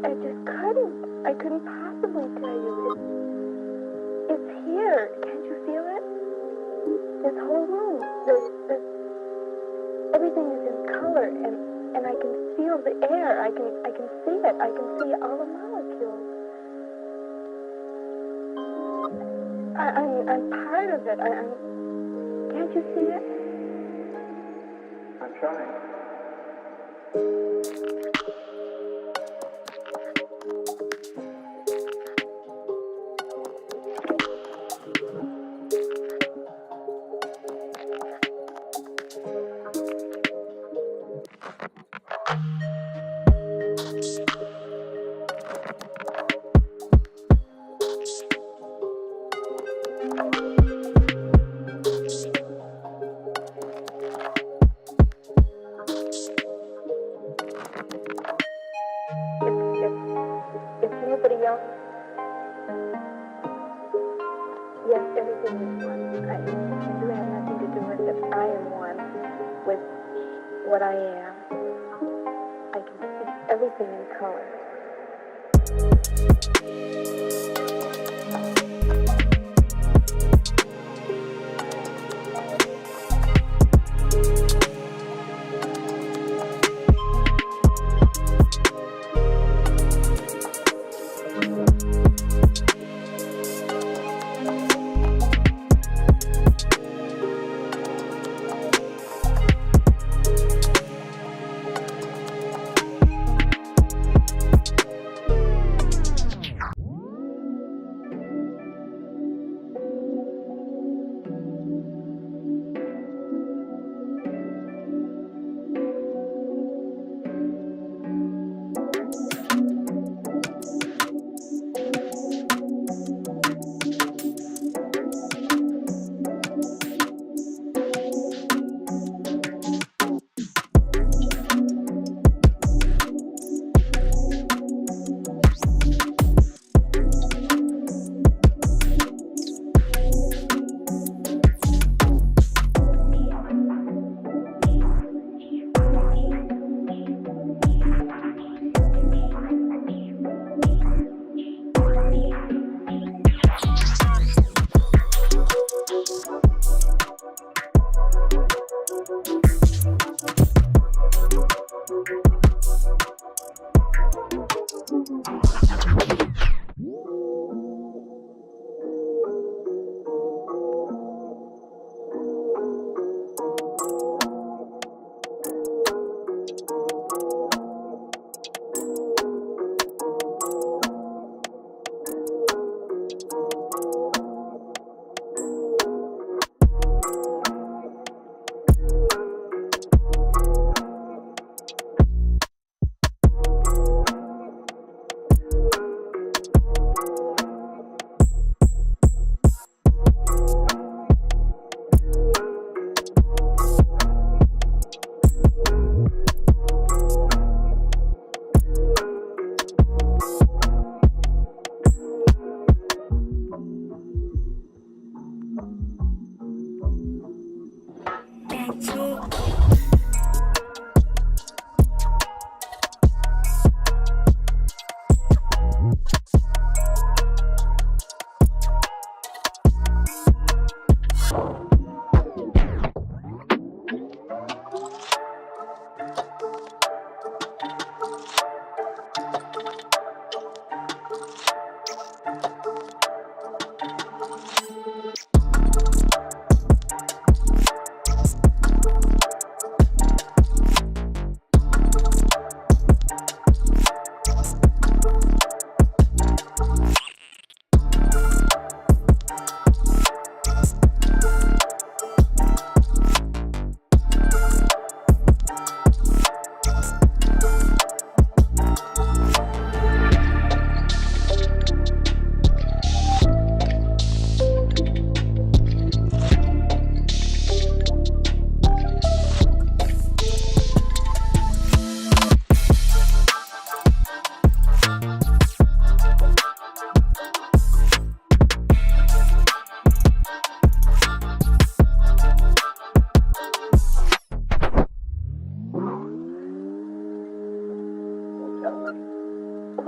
I just couldn't. I couldn't possibly tell you. It's here. Can't you feel it? This whole room. Everything is in color, and I can feel the air. I can see it. I can see all the molecules. I'm part of it. Can't you see it? I'm trying. If nobody else, yes, everything is one. You have nothing to do with it. I am one with what I am. I can see everything in color.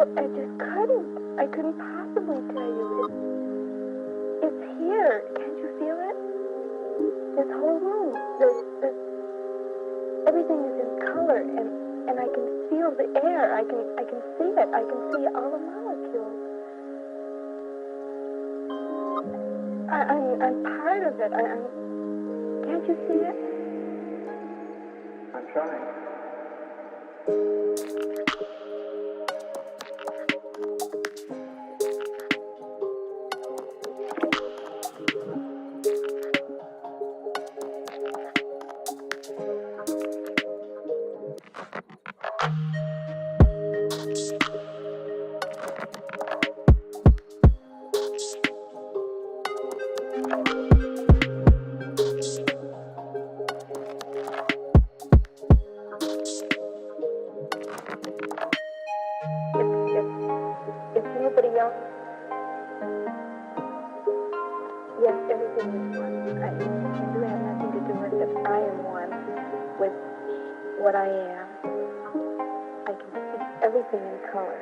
I just couldn't. I couldn't possibly tell you. It's here. Can't you feel it? This whole room. Everything is in color, and I can feel the air. I can see it. I can see all the molecules. I'm part of it. Can't you see it? I'm trying. If nobody else, yes, everything is one. You have nothing to do with it. I am one with what I am. I can see everything in color.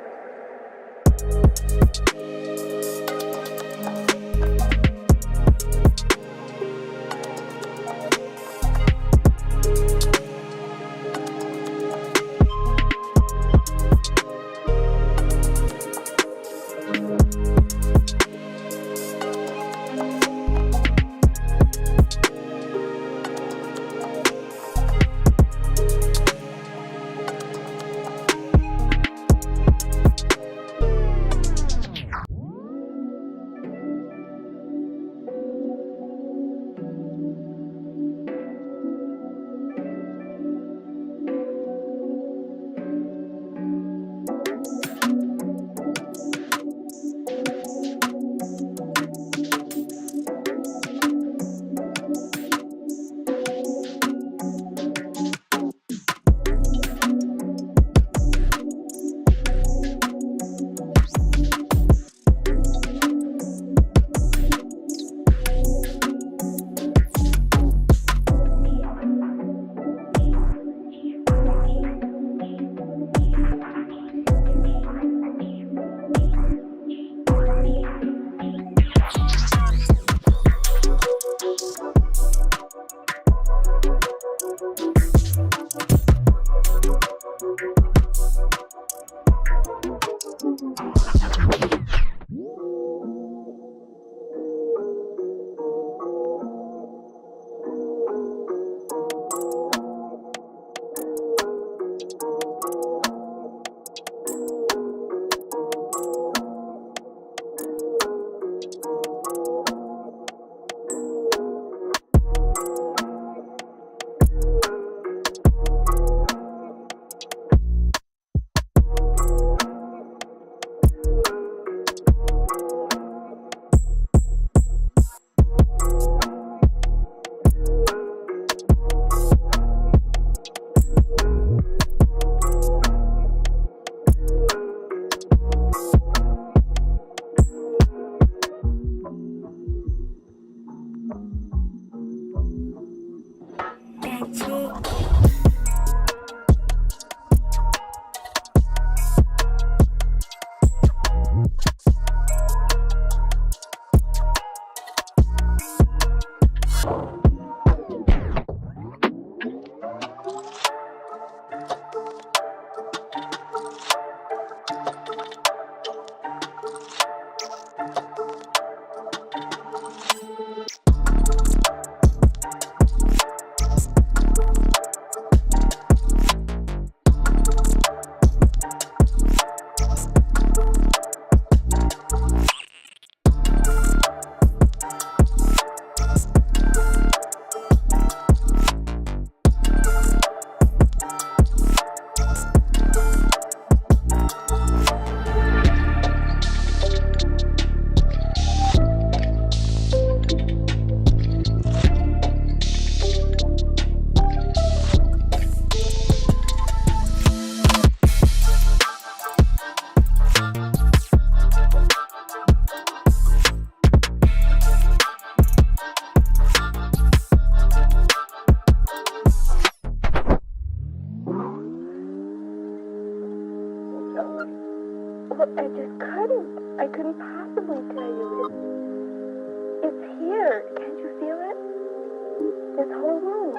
this whole room,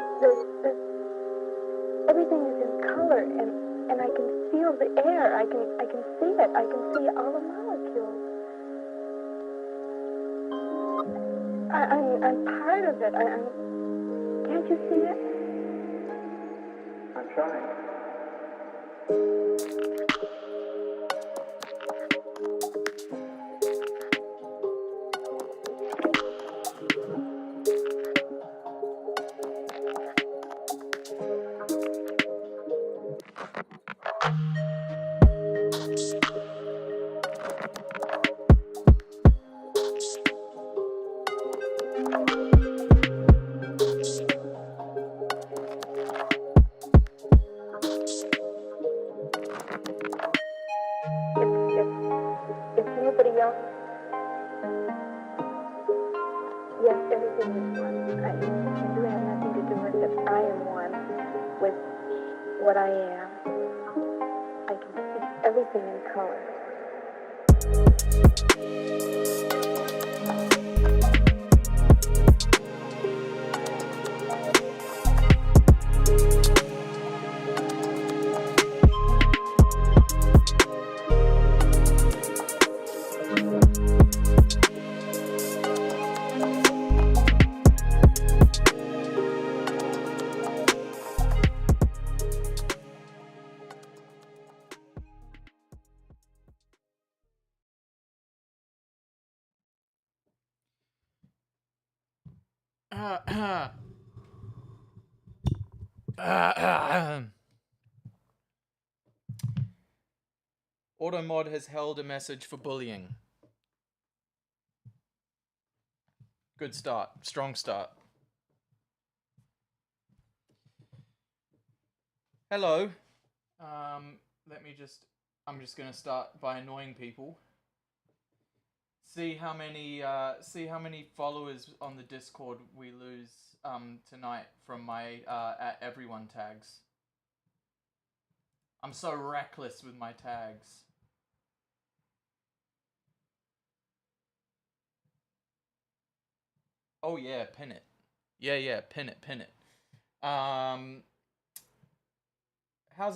everything is in color, and I can feel the air. I can see it. I can see all the molecules. I'm part of it. Can't you see it? I'm trying. If nobody else, yes, everything is one. You have nothing to do with it. I am one with what I am. I can see everything in color. Automod has held a message for bullying. Good start. Strong start. Hello. I'm just gonna start by annoying people. See how many followers on the Discord we lose tonight from my at everyone tags. I'm so reckless with my tags. Oh yeah, pin it. Yeah, pin it. How's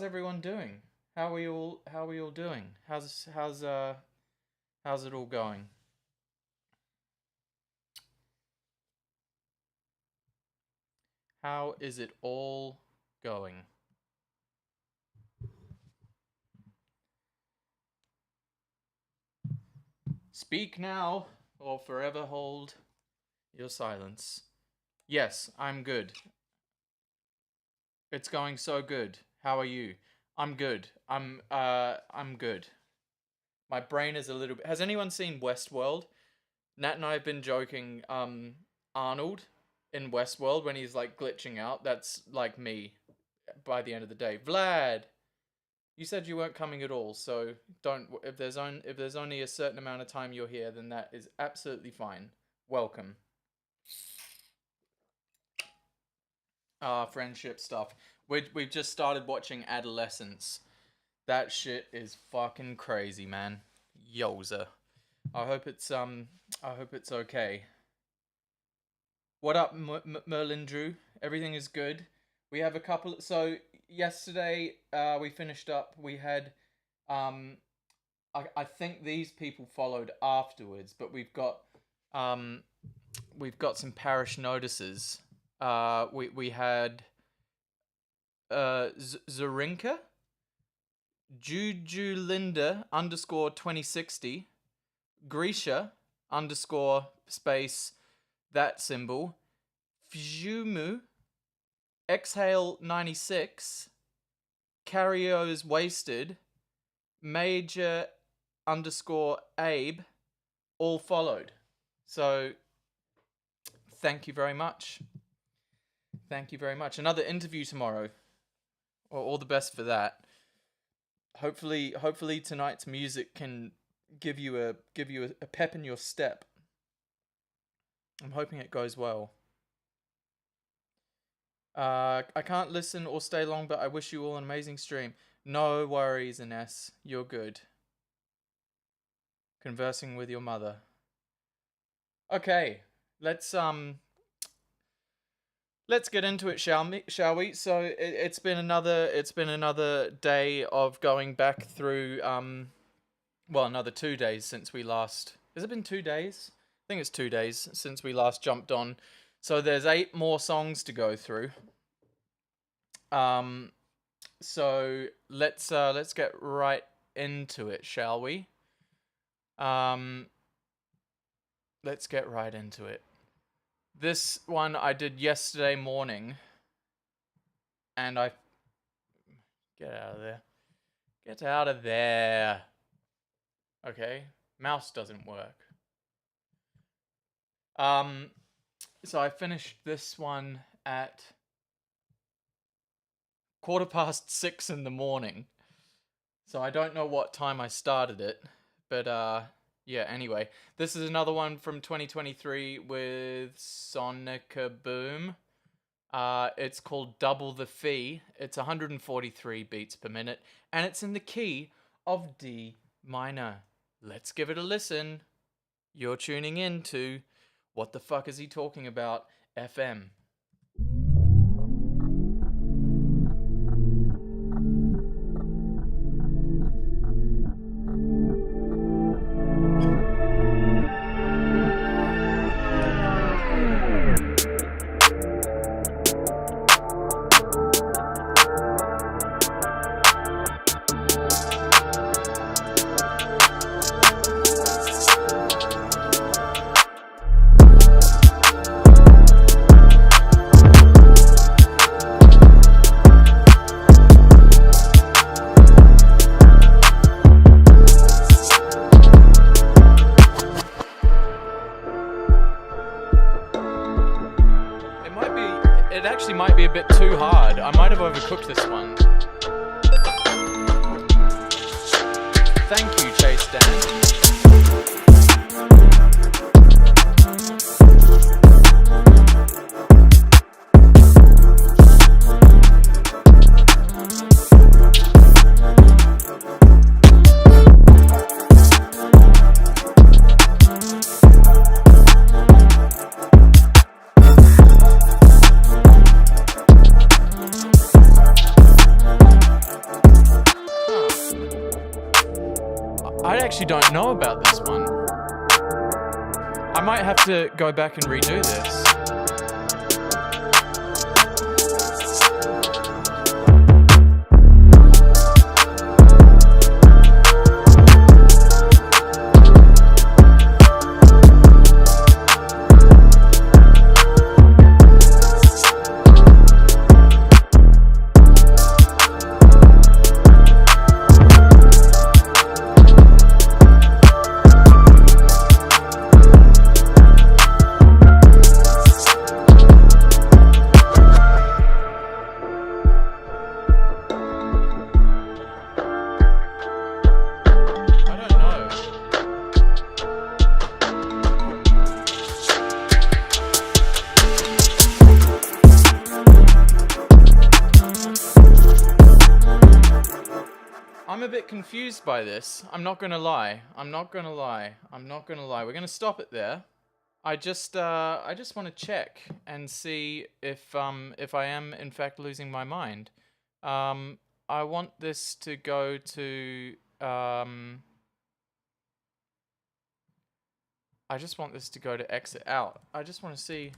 everyone doing? How are you all doing? How's it all going? How is it all going? Speak now or forever hold your silence. Yes, I'm good. It's going so good. How are you? I'm good. I'm good. My brain is a little bit. Has anyone seen Westworld? Nat and I have been joking. Arnold in Westworld when he's like glitching out. That's like me by the end of the day. Vlad, you said you weren't coming at all, so don't. If there's only a certain amount of time you're here, then that is absolutely fine. Welcome. Friendship stuff. We've just started watching Adolescence. That shit is fucking crazy, man. Yoza. I hope it's okay. What up, Merlin Drew? Everything is good. We have a couple. So yesterday, we finished up. We had, I think these people followed afterwards, but we've got some parish notices. We had Zorinka, Juju Linda _2060, Grisha _ that symbol, Fumu, Exhale 96, Carrio's Wasted, Major _Abe, all followed. So thank you very much. Thank you very much. Another interview tomorrow. Well, all the best for that. Hopefully tonight's music can give you a pep in your step. I'm hoping it goes well. I can't listen or stay long, but I wish you all an amazing stream. No worries, Ines. You're good. Conversing with your mother. Okay, let's let's get into it, shall we? So it's been another day of going back through well, another 2 days since we last. Has it been 2 days? I think it's 2 days since we last jumped on. So there's 8 more songs to go through. So let's get right into it, shall we? Let's get right into it. This one I did yesterday morning, and I get out of there. Get out of there. Okay, mouse doesn't work. So I finished this one at 6:15 in the morning. So I don't know what time I started it, but yeah, anyway. This is another one from 2023 with Sonica Boom. It's called Double the Fee. It's 143 beats per minute, and it's in the key of D minor. Let's give it a listen. You're tuning in to What the Fuck Is He Talking About FM. It actually might be a bit too hard. I might have overcooked this one. Thank you, Chase Dan. I actually don't know about this one. I might have to go back and redo this. I'm a bit confused by this. I'm not gonna lie. We're gonna stop it there. I just want to check and see if I am in fact losing my mind. I want this to go to I just want this to go to exit out. I just want to see.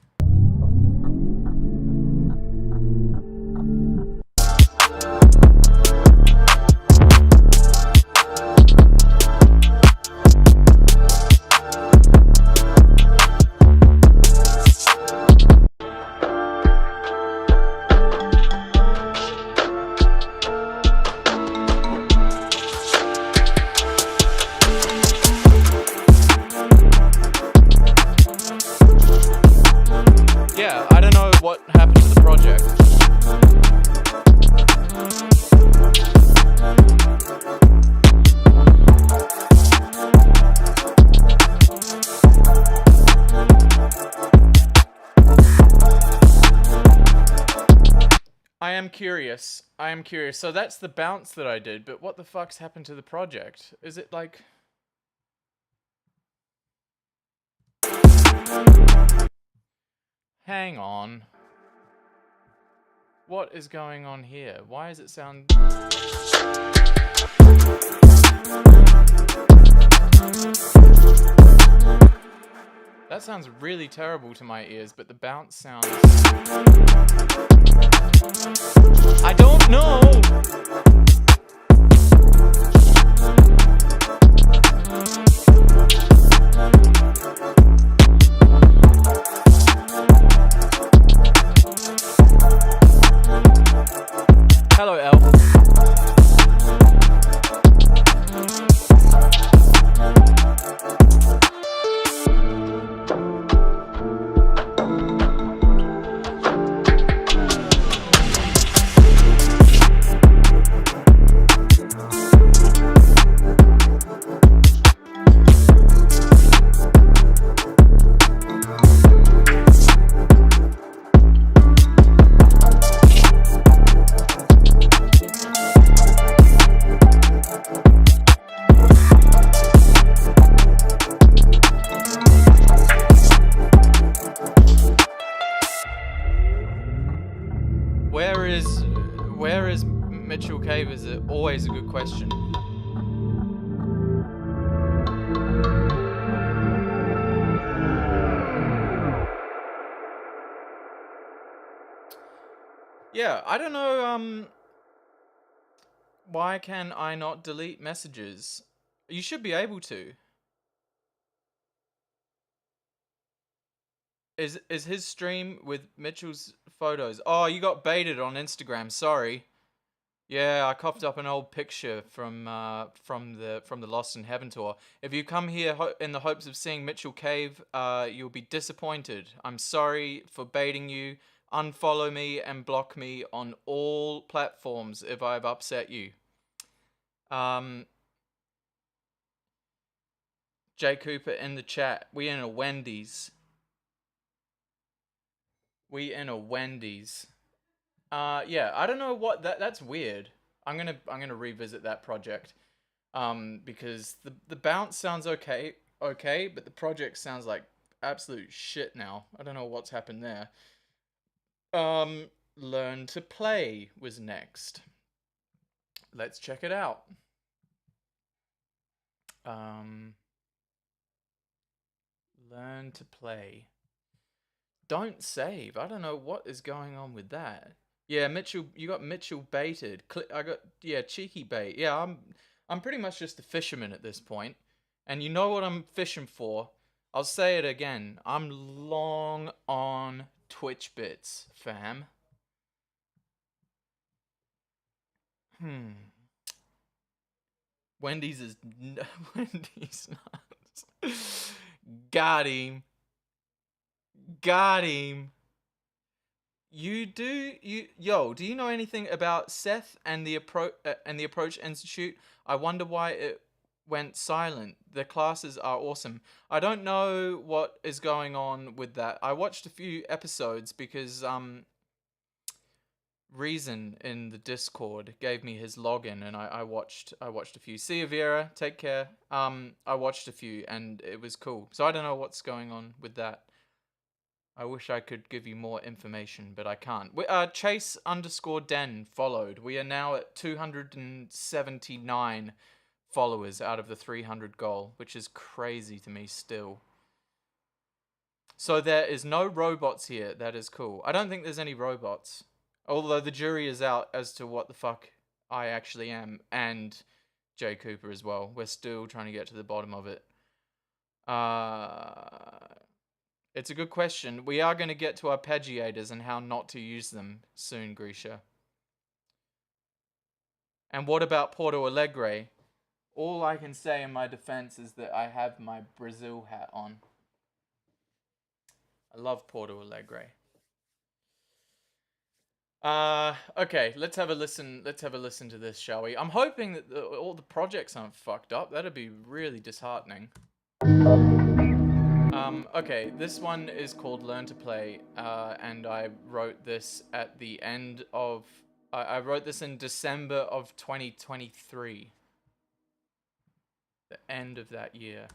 Yeah, I don't know what happened to the project. I am curious. So that's the bounce that I did, but what the fuck's happened to the project? Is it like... Hang on. What is going on here? Why does it sound... That sounds really terrible to my ears, but the bounce sounds... I don't know! Hello, Elf. Where is Mitchell Cave is always a good question. Yeah, I don't know, why can I not delete messages? You should be able to. Is his stream with Mitchell's photos? Oh, you got baited on Instagram. Sorry. Yeah, I coughed up an old picture from the Lost in Heaven tour. If you come here in the hopes of seeing Mitchell Cave, you'll be disappointed. I'm sorry for baiting you. Unfollow me and block me on all platforms if I've upset you. Jay Cooper in the chat. We in a Wendy's. We in a Wendy's. Yeah, I don't know what that's weird. I'm gonna revisit that project. Because the bounce sounds okay, but the project sounds like absolute shit now. I don't know what's happened there. Learn to Play was next. Let's check it out. Learn to Play. Don't save. I don't know what is going on with that. Yeah, Mitchell, you got Mitchell baited. I got, yeah, cheeky bait. Yeah, I'm pretty much just a fisherman at this point. And you know what I'm fishing for? I'll say it again. I'm long on Twitch bits, fam. Wendy's is Wendy's nuts. Got him. Got him. Do you know anything about Seth and the Approach Institute? I wonder why it went silent. The classes are awesome. I don't know what is going on with that. I watched a few episodes because Reason in the Discord gave me his login and I watched a few. See you, Vera, take care. I watched a few and it was cool. So I don't know what's going on with that. I wish I could give you more information, but I can't. Chase_Den followed. We are now at 279 followers out of the 300 goal, which is crazy to me still. So there is no robots here. That is cool. I don't think there's any robots. Although the jury is out as to what the fuck I actually am. And Jay Cooper as well. We're still trying to get to the bottom of it. It's a good question. We are going to get to arpeggiators and how not to use them soon, Grisha. And what about Porto Alegre? All I can say in my defense is that I have my Brazil hat on. I love Porto Alegre. Okay, let's have a listen. Let's have a listen to this, shall we? I'm hoping that all the projects aren't fucked up. That'd be really disheartening. Okay, this one is called Learn to Play, and I wrote this at the end of... I wrote this in December of 2023. The end of that year.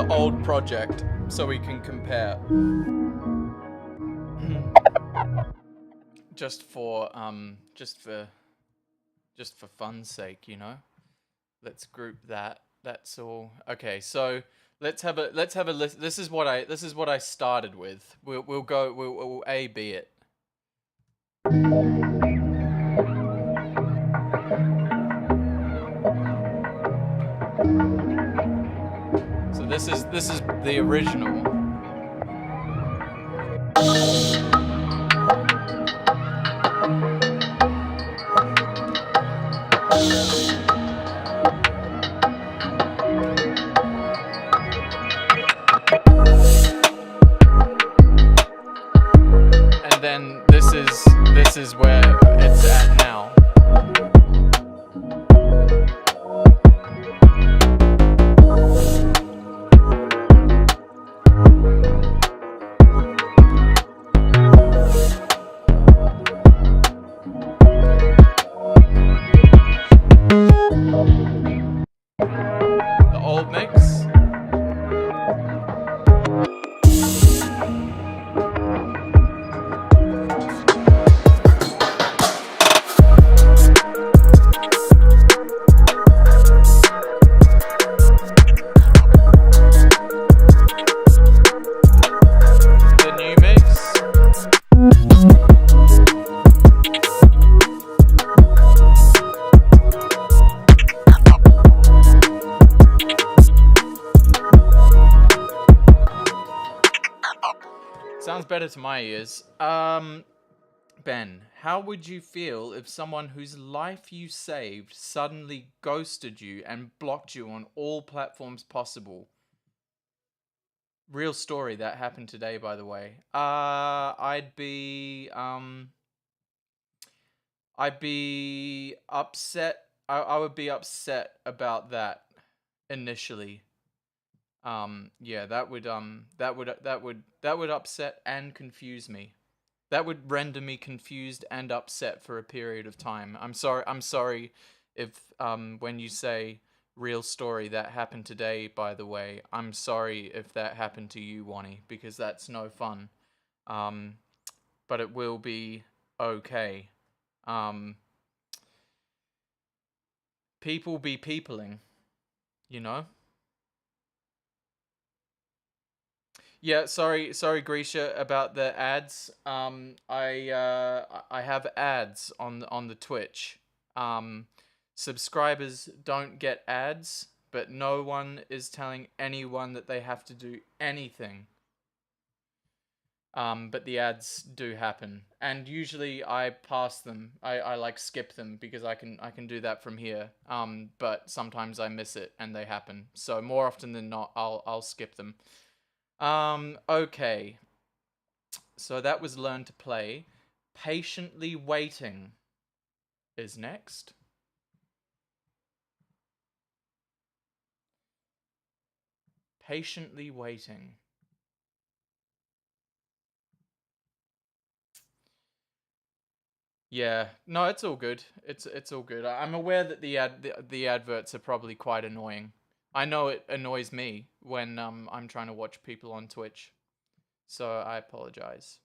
old project so we can compare. just for fun's sake, you know. Let's group that. That's all. Okay, so let's have a list. This is what I started with. We'll A B it. So this is the original. And then this is where it's at now. The old mix. The new mix. Sounds better to my ears. Ben, how would you feel if someone whose life you saved suddenly ghosted you and blocked you on all platforms possible? Real story that happened today, by the way. I'd be upset. I would be upset about that initially. Yeah, that would upset and confuse me. That would render me confused and upset for a period of time. I'm sorry if when you say real story that happened today, by the way, I'm sorry if that happened to you, Wani, because that's no fun. But it will be okay. People be peopling, you know? Yeah, sorry, Grisha, about the ads. I have ads on the Twitch. Subscribers don't get ads, but no one is telling anyone that they have to do anything. But the ads do happen, and usually I pass them. I like skip them because I can do that from here. But sometimes I miss it and they happen. So more often than not, I'll skip them. Okay. So that was learn to play. Patiently waiting is next. Patiently waiting. Yeah, no, it's all good. It's all good. I'm aware that the adverts are probably quite annoying. I know it annoys me when I'm trying to watch people on Twitch. So I apologize.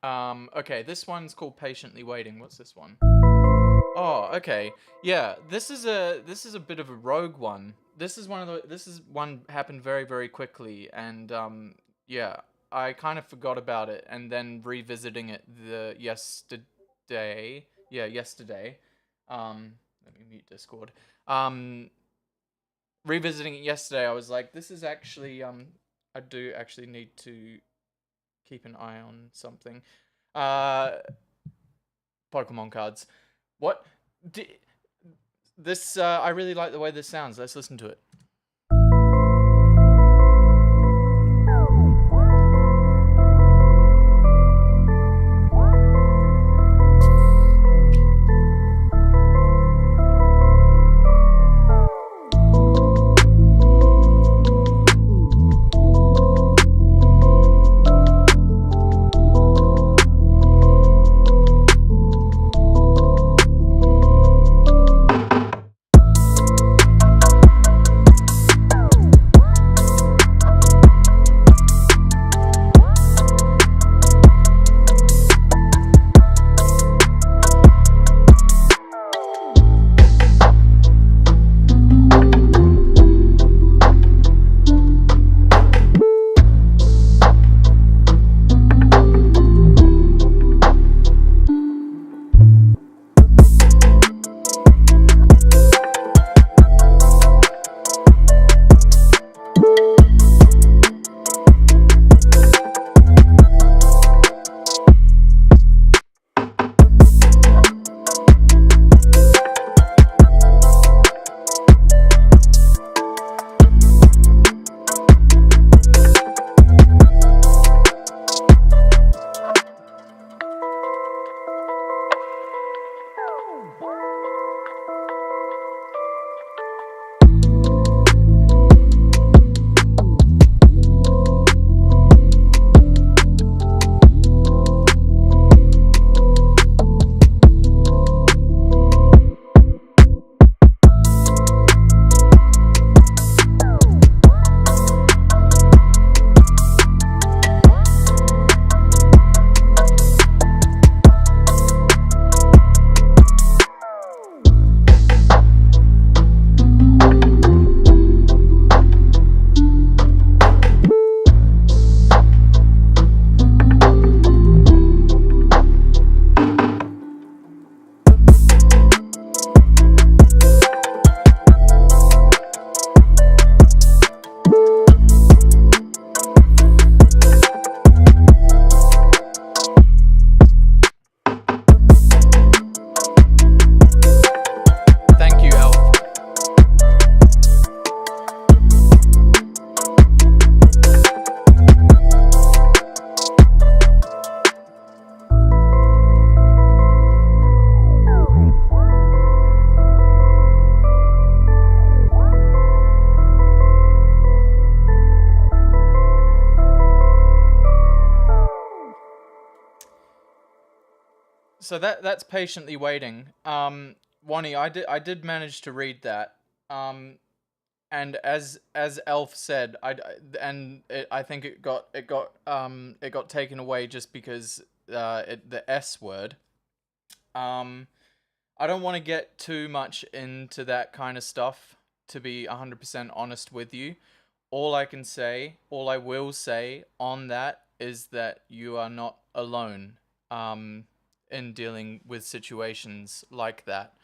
Okay, this one's called Patiently Waiting. What's this one? Oh, okay. Yeah, this is a bit of a rogue one. This is one happened very, very quickly, and yeah, I kind of forgot about it, and then revisiting it yesterday. Yeah, yesterday. Let me mute Discord. Revisiting it yesterday, I was like, this is actually I do actually need to keep an eye on something. Pokemon cards. What? This, I really like the way this sounds. Let's listen to it. So that's patiently waiting. Wani, I did manage to read that. And as Elf said, I think it got taken away just because the S word. I don't want to get too much into that kind of stuff, to be 100% honest with you. All I will say on that is that you are not alone in dealing with situations like that.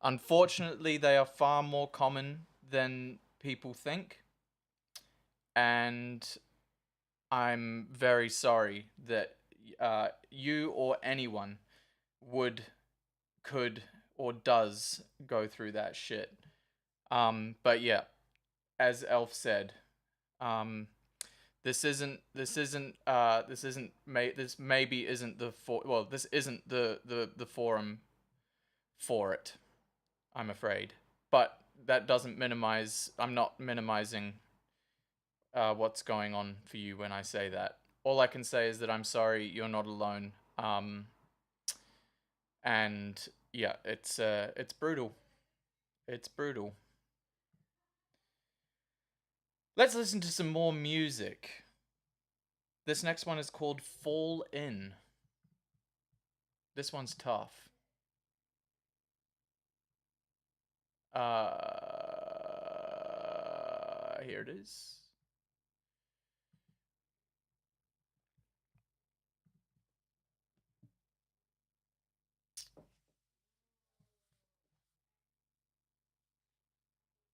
Unfortunately, they are far more common than people think, and I'm very sorry that you or anyone would, could, or does go through that shit. But yeah, as Elf said, um, this maybe isn't this isn't the forum for it, I'm afraid. But that doesn't minimize. I'm not minimizing what's going on for you when I say that. All I can say is that I'm sorry you're not alone. And yeah, it's brutal. It's brutal. Let's listen to some more music. This next one is called Fall In. This one's tough. Here it is.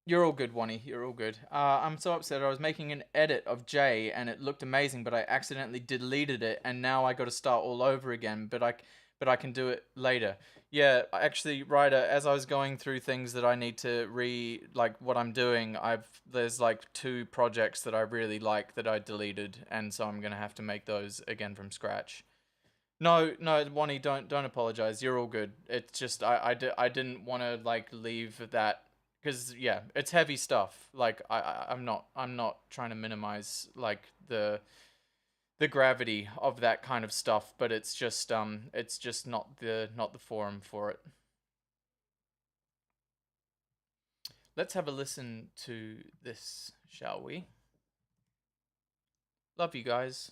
You're all good, Wani. You're all good. I'm so upset. I was making an edit of Jay and it looked amazing, but I accidentally deleted it, and now I got to start all over again. But I can do it later. Yeah, actually, Ryder, as I was going through things that I need to like what I'm doing, there's like 2 projects that I really like that I deleted, and so I'm gonna have to make those again from scratch. No, no, Wani, don't apologize. You're all good. It's just I didn't want to like leave that, because yeah, it's heavy stuff. Like I'm not trying to minimize like the gravity of that kind of stuff, but it's just not the forum for it. Let's have a listen to this, shall we? Love you guys.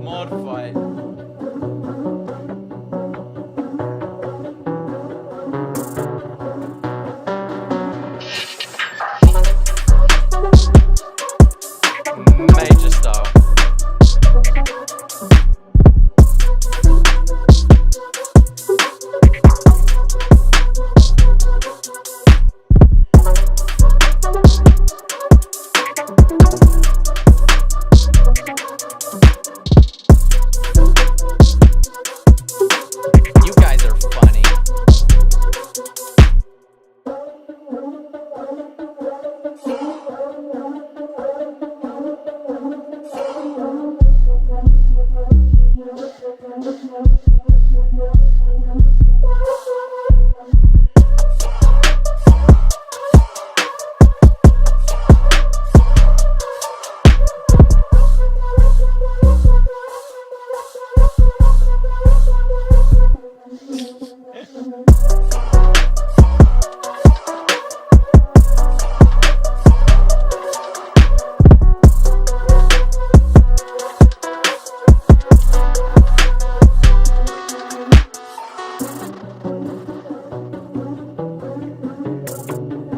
Mod fight. Major style. You guys are funny.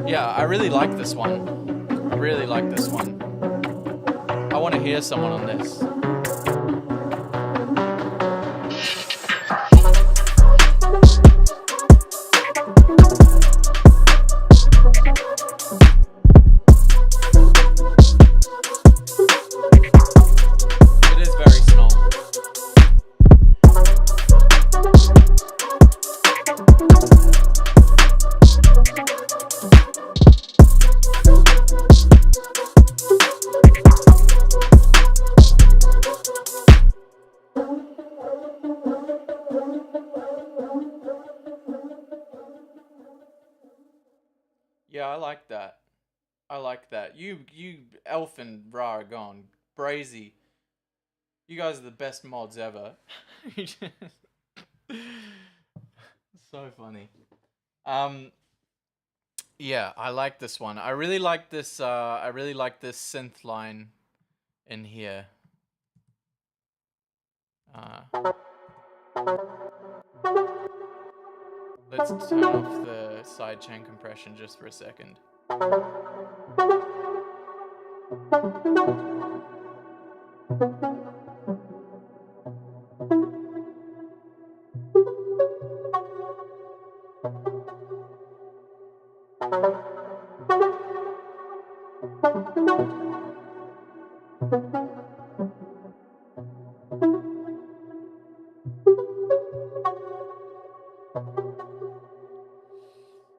Yeah, I really like this one. I really like this one. I want to hear someone on this. Yeah, I like that. I like that. You, Elf and Ra are gone. Brazy. You guys are the best mods ever. So funny. Um, yeah, I like this one. I really like this. I really like this synth line in here. Let's turn off the sidechain compression just for a second.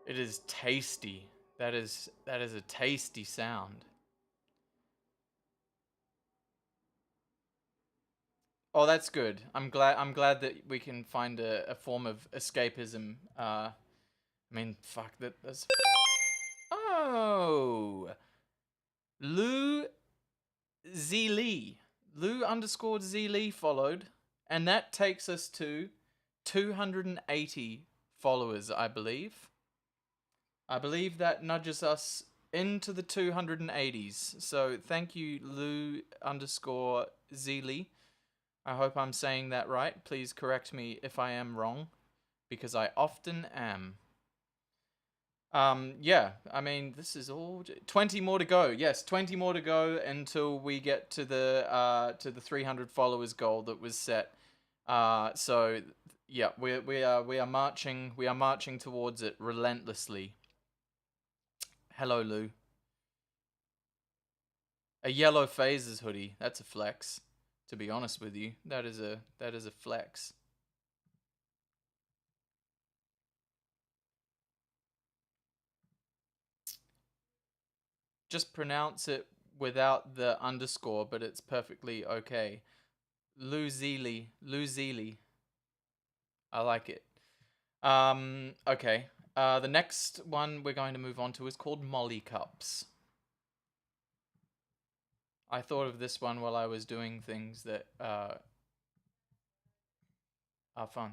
It is tasty. That is a tasty sound. Oh, that's good. I'm glad that we can find a form of escapism. I mean, fuck that's. Oh, Lou Z Lee. Lou underscore Z Lee followed, and that takes us to 280 followers, I believe. I believe that nudges us into the 280s. So thank you, Lou underscore Z Lee. I hope I'm saying that right. Please correct me if I am wrong, because I often am. Yeah, I mean, this is all 20 more to go. Yes, 20 more to go until we get to the 300 followers goal that was set. So yeah, we are marching towards it relentlessly. Hello, Lou. A yellow phases hoodie. That's a flex. To be honest with you, that is a flex. Just pronounce it without the underscore, but it's perfectly okay. Lou Zealy. I like it. Okay. The next one we're going to move on to is called Molly Cups. I thought of this one while I was doing things that are fun.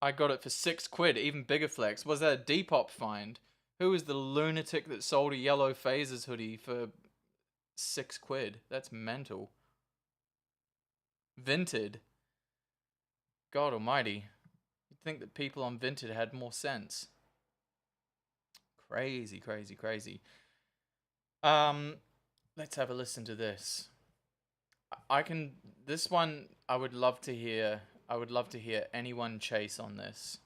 I got it for £6, even bigger flex. Was that a Depop find? Who was the lunatic that sold a yellow phases hoodie for £6? That's mental. Vinted. God almighty. You'd think that people on Vinted had more sense. Crazy. Let's have a listen to this. This one I would love to hear anyone chase on this.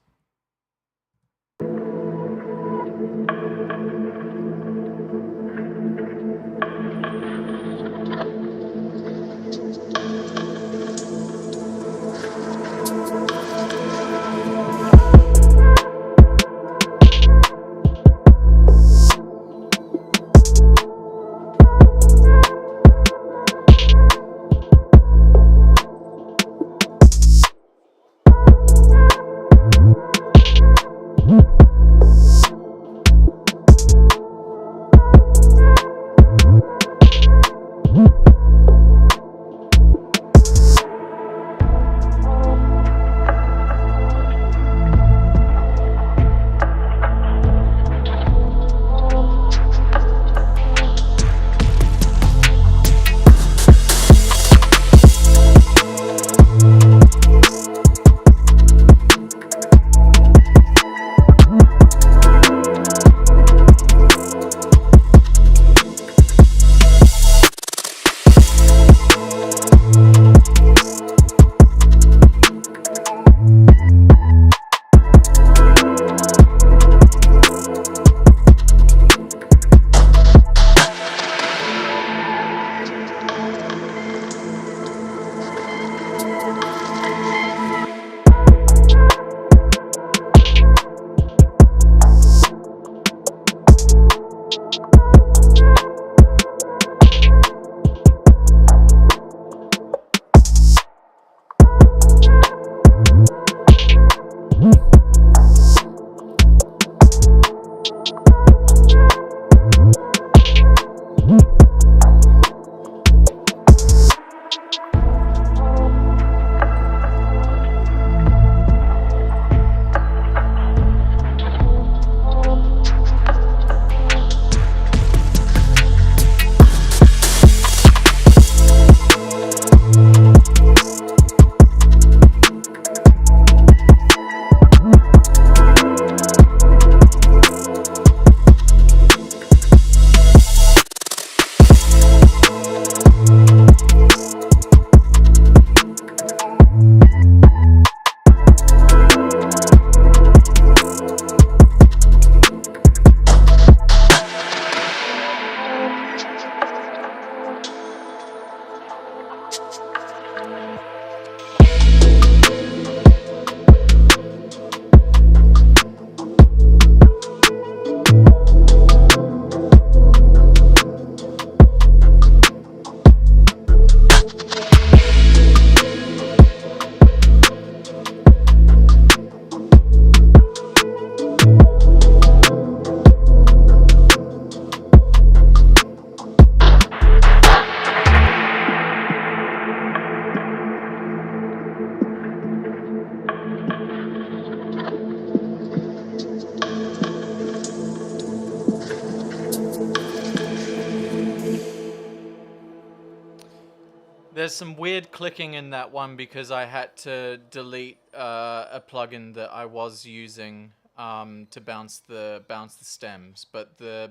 there's some weird clicking in that one because I had to delete a plugin that I was using to bounce the stems, but the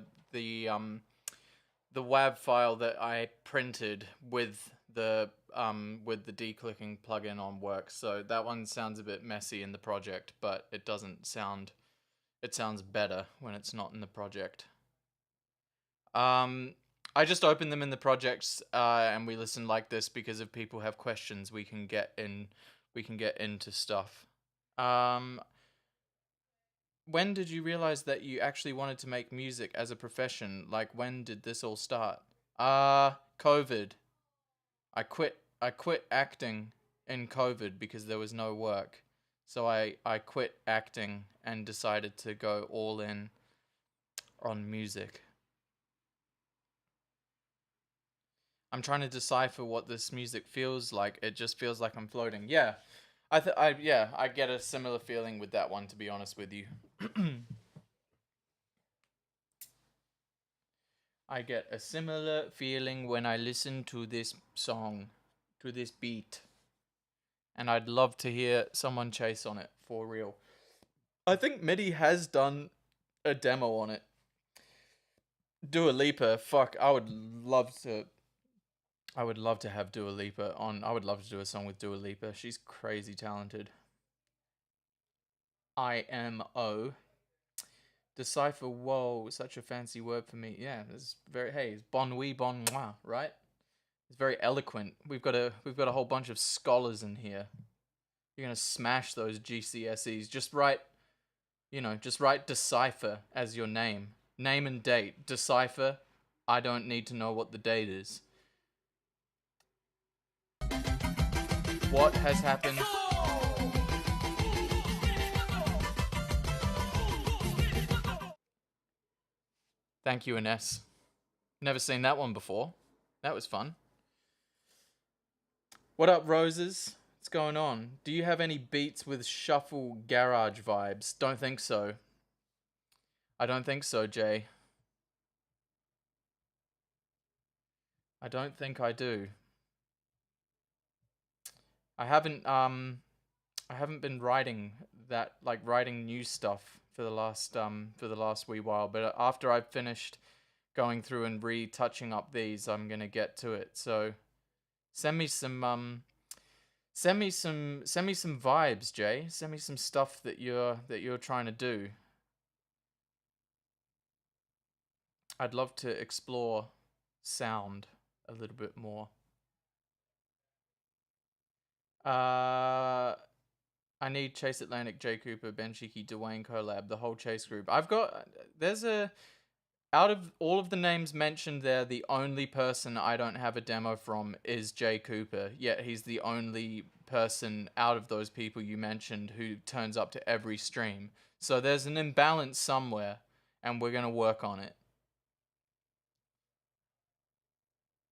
WAV file that I printed with the declicking plugin on works. So that one sounds a bit messy in the project, but it doesn't sound. It sounds better when it's not in the project. I just open them in the projects and we listen like this because if people have questions, we can get into stuff. When did you realize that you actually wanted to make music as a profession? Like, when did this all start? COVID. I quit acting in COVID because there was no work. So I quit acting and decided to go all in on music. I'm trying to decipher what this music feels like. It just feels like I'm floating. Yeah. I get a similar feeling with that one, to be honest with you. I get a similar feeling when I listen to this song, to this beat. And I'd love to hear someone chase on it, for real. I think MIDI has done a demo on it. Dua Lipa, fuck, I would love to have Dua Lipa on. I would love to do a song with Dua Lipa. She's crazy talented. IMO. Decipher, whoa, such a fancy word for me. Yeah, it's very, hey, it's bon oui, bon moi, right? It's very eloquent. We've got a whole bunch of scholars in here. You're gonna smash those GCSEs. Just write Decipher as your name. Name and date. Decipher. I don't need to know what the date is. What has happened? Thank you, Ines. Never seen that one before. That was fun. What up, Roses? What's going on? Do you have any beats with shuffle garage vibes? Don't think so. I don't think so, Jay. I don't think I do. I haven't been writing that, like writing new stuff for the last wee while, but after I've finished going through and retouching up these, I'm gonna get to it. So send me some vibes, Jay. Send me some stuff that you're trying to do. I'd love to explore sound a little bit more. I need Chase Atlantic, Jay Cooper, Ben Cheeky, Dwayne collab, the whole Chase group. Out of all of the names mentioned there, the only person I don't have a demo from is Jay Cooper. Yet he's the only person out of those people you mentioned who turns up to every stream. So there's an imbalance somewhere, and we're gonna work on it.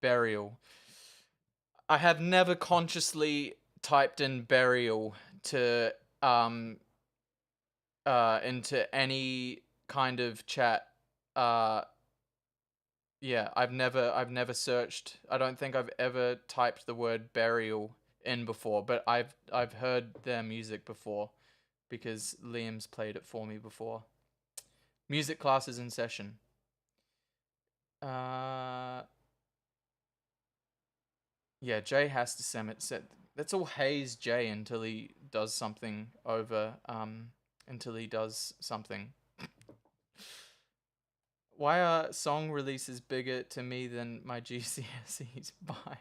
Burial. I have never consciously typed in burial to into any kind of chat. Yeah, I've never searched. I don't think I've ever typed the word burial in before, but I've heard their music before because Liam's played it for me before. Music classes in session. Yeah, Jay has to send it. Let's all haze Jay until he does something over. Until he does something. Why are song releases bigger to me than my GCSEs? Bye.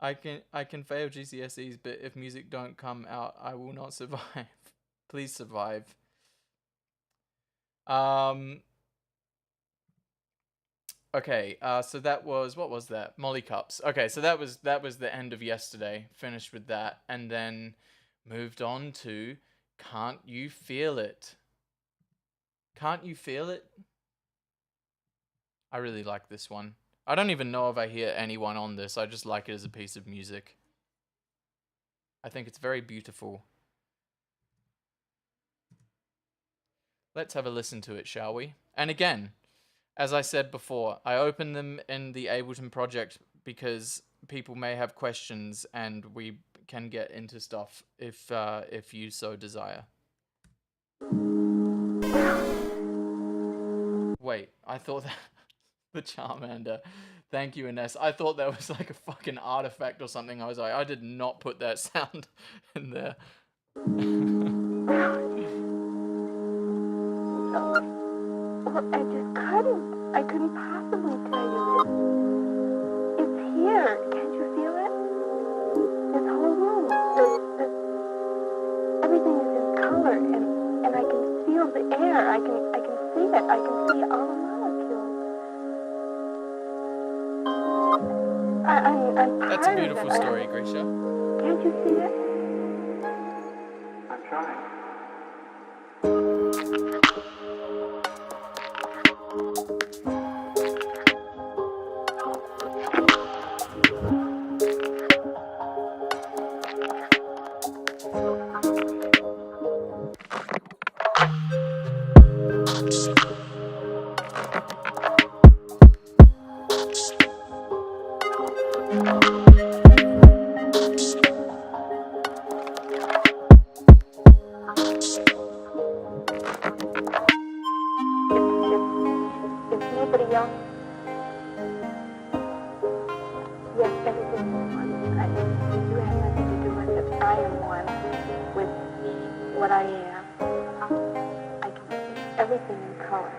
I can fail GCSEs, but if music don't come out, I will not survive. Please survive. Okay, so that was, what was that? Molly Cups. Okay, so that was the end of yesterday. Finished with that, and then moved on to Can't You Feel It? Can't You Feel It? I really like this one. I don't even know if I hear anyone on this. I just like it as a piece of music. I think it's very beautiful. Let's have a listen to it, shall we? And again, as I said before, I opened them in the Ableton project because people may have questions, and we can get into stuff if you so desire. Wait, I thought that the Charmander. Thank you, Ines. I thought that was like a fucking artifact or something. I was like, I did not put that sound in there. Well, I couldn't possibly tell you. It's here. Can't you feel it? This whole room. Everything is in color, and I can feel the air. I can see it. I can see all the molecules. I'm part That's a beautiful story, Grisha. Can't you see it? I'm trying. If nobody else, yes, everything is one. You have nothing to do with it. I am one with what I am. I can see everything in color.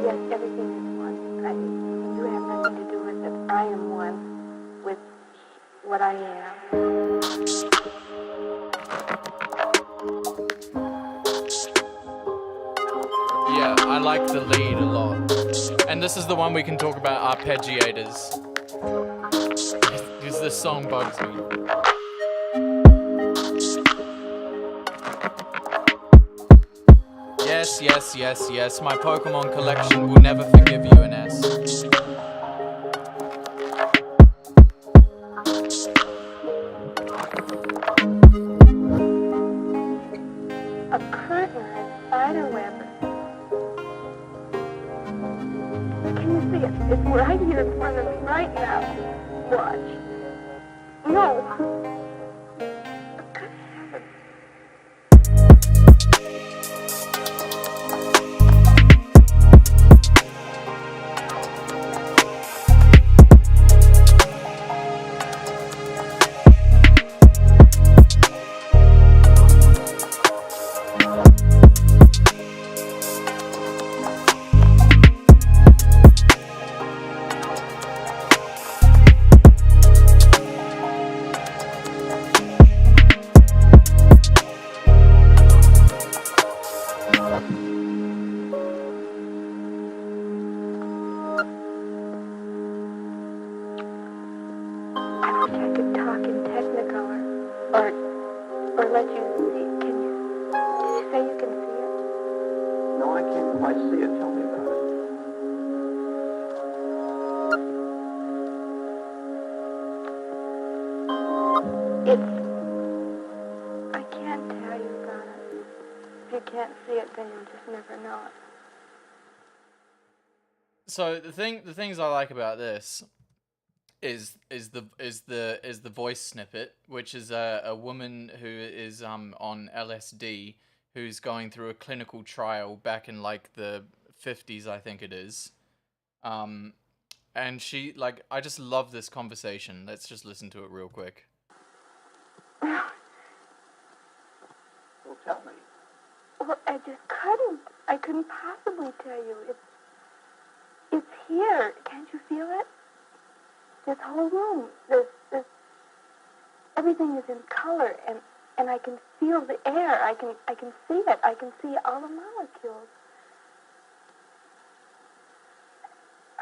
Yes, everything is one. You have nothing to do with it. I am one with what I am. Yeah, I like the lead a lot. And this is the one we can talk about arpeggiators. Because this song bugs me. Yes, yes, yes, yes. My Pokemon collection will never forgive you, Ines. A curtain, a spider web. Can you see it? It's right here in front of me, right now. Watch. No. Good heavens. I wish I could talk in Technicolor, or let you see. Did you say you can see it? No, I can't quite see it. Tell me about it. I can't tell you about it. If you can't see it, then you'll just never know it. So the things I like about this is the voice snippet, which is a woman who is on LSD, who's going through a clinical trial back in like the 50s, I think it is. And she, like, I just love this conversation. Let's just listen to it real quick. Well, tell me. Well, I just couldn't. I couldn't possibly tell you. It's here. Can't you feel it? This whole room. Everything is in color, and I can feel the air. I can see it. I can see all the molecules.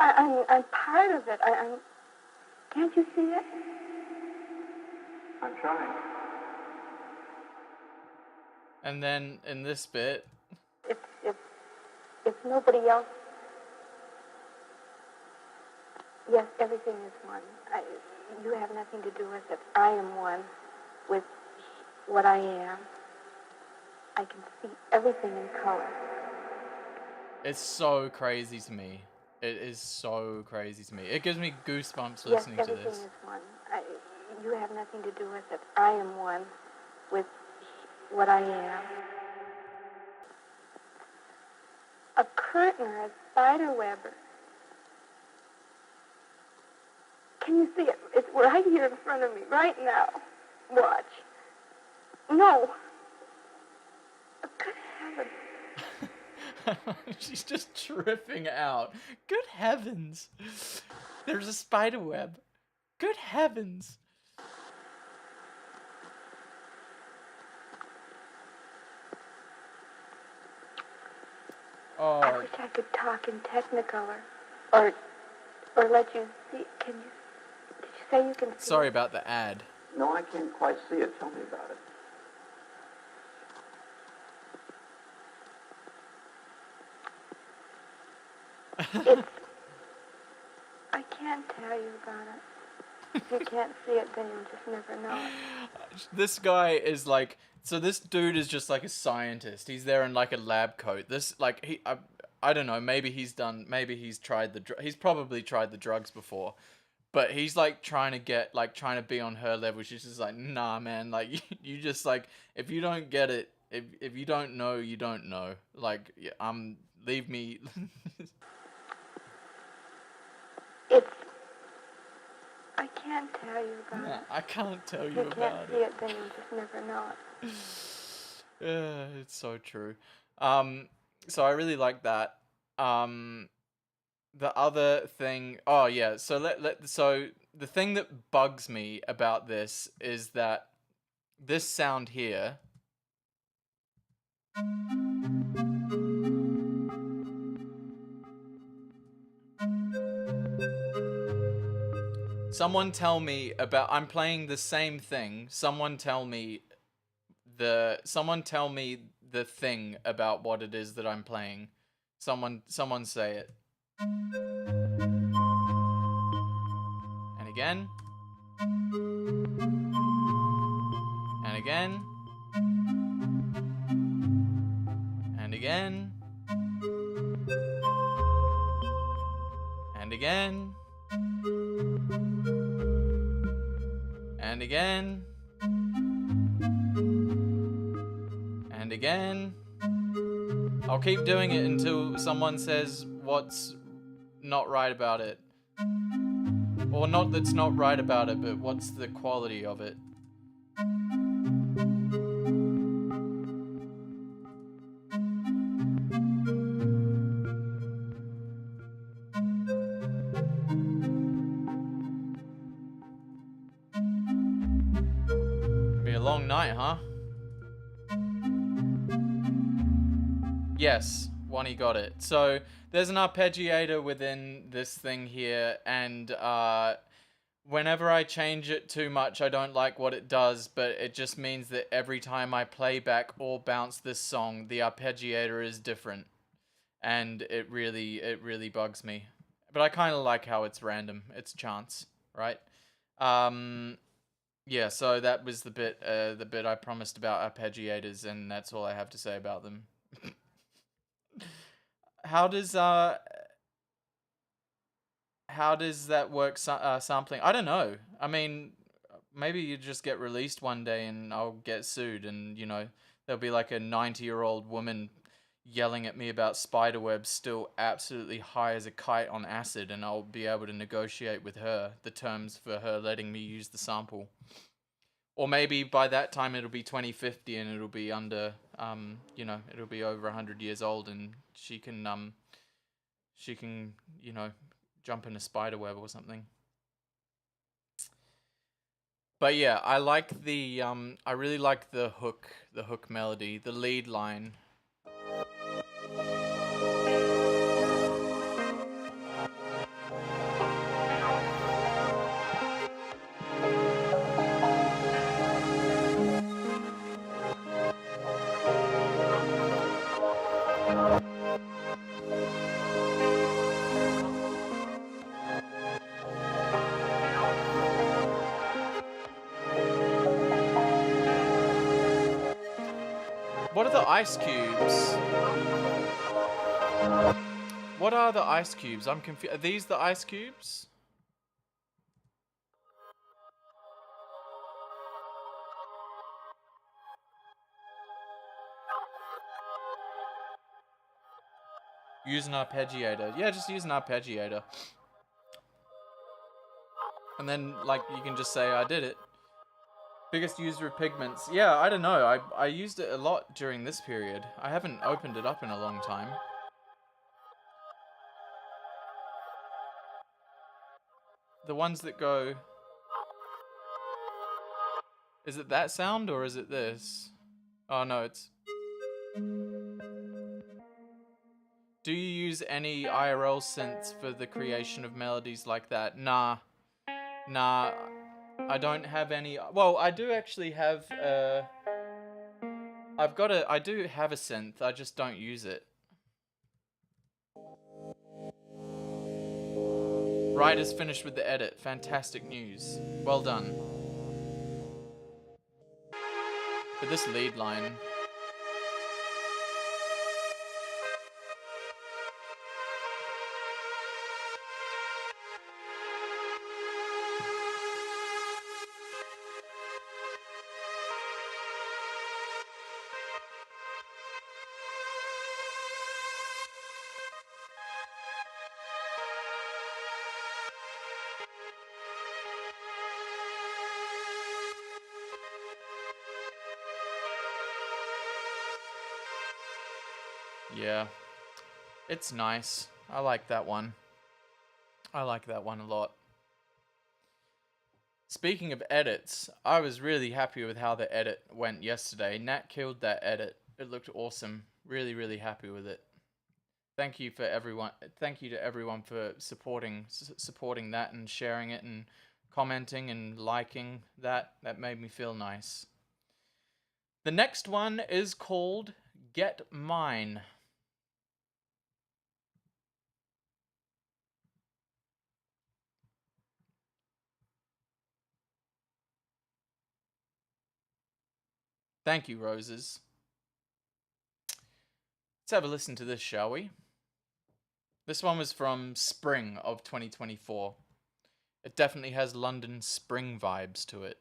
I'm part of it. Can't you see it? I'm trying. And then in this bit, If nobody else. Yes, everything is one. You have nothing to do with it. I am one with what I am. I can see everything in color. it's so crazy to me. It is so crazy to me. It gives me goosebumps Yes, listening to everything this. is one. You have nothing to do with it. I am one with what I am. A curtain or a spider web. Can you see it? It's right here in front of me, right now. Watch. No. Good heavens. She's just tripping out. Good heavens. There's a spider web. Good heavens. I Oh, wish I could talk in Technicolor, or let you see. Can you? Did you say you can see? sorry it? about the ad. No, I can't quite see it. Tell me about it. It's. I can't tell you about it. If you can't see it, then you'll just never know it. This guy is like, so this dude is just like a scientist. He's there in like a lab coat. This like I don't know. Maybe he's tried he's probably tried the drugs before, but he's like trying to be on her level. She's just like, nah, man. Like you just like, if you don't get it, if you don't know, you don't know. Like leave me. It's. I can't tell you about Nah, it. I can't tell If you you can't about see it, then you'll just never know it. It's so true. So I really like that. The other thing, oh yeah, so the thing that bugs me about this is that this sound here. Someone tell me about, I'm playing the same thing. Someone tell me the thing about what it is that I'm playing. Someone say it. And again. And again. And again. And again. And again. And again. I'll keep doing it until someone says what's not right about it. Or not that's not right about it, but what's the quality of it. Be a long night, huh? Yes, Wani got it. So there's an arpeggiator within this thing here, and whenever I change it too much, I don't like what it does, but it just means that every time I play back or bounce this song, the arpeggiator is different. And it really bugs me. But I kind of like how it's random. It's chance, right? Yeah, so that was the bit I promised about arpeggiators, and that's all I have to say about them. How does that work sampling? I don't know. I mean, maybe you just get released one day and I'll get sued, and you know, there'll be like a 90-year-old woman yelling at me about spiderwebs still absolutely high as a kite on acid, and I'll be able to negotiate with her the terms for her letting me use the sample. Or maybe by that time it'll be 2050 and it'll be under, you know, it'll be over 100 years old, and she can, you know, jump in a spider web or something. But yeah, I like the, I really like the hook melody, the lead line. What are the ice cubes? What are the ice cubes? I'm confused. Are these the ice cubes? Use an arpeggiator. Yeah, just use an arpeggiator. And then, like, you can just say, I did it. Biggest user of pigments. Yeah, I don't know. I used it a lot during this period. I haven't opened it up in a long time. The ones that go... Is it that sound or is it this? Oh, no, it's... Do you use any IRL synths for the creation of melodies like that? Nah. Nah. I don't have any... Well, I do actually have... I do have a synth, I just don't use it. Ryder's finished with the edit. Fantastic news. Well done. But this lead line... Yeah. It's nice. I like that one. I like that one a lot. Speaking of edits, I was really happy with how the edit went yesterday. Nat killed that edit. It looked awesome. Really, really happy with it. Thank you for everyone. Thank you to everyone for supporting that and sharing it and commenting and liking that. That made me feel nice. The next one is called Get Mine. Thank you, Roses. Let's have a listen to this, shall we? This one was from spring of 2024. It definitely has London spring vibes to it.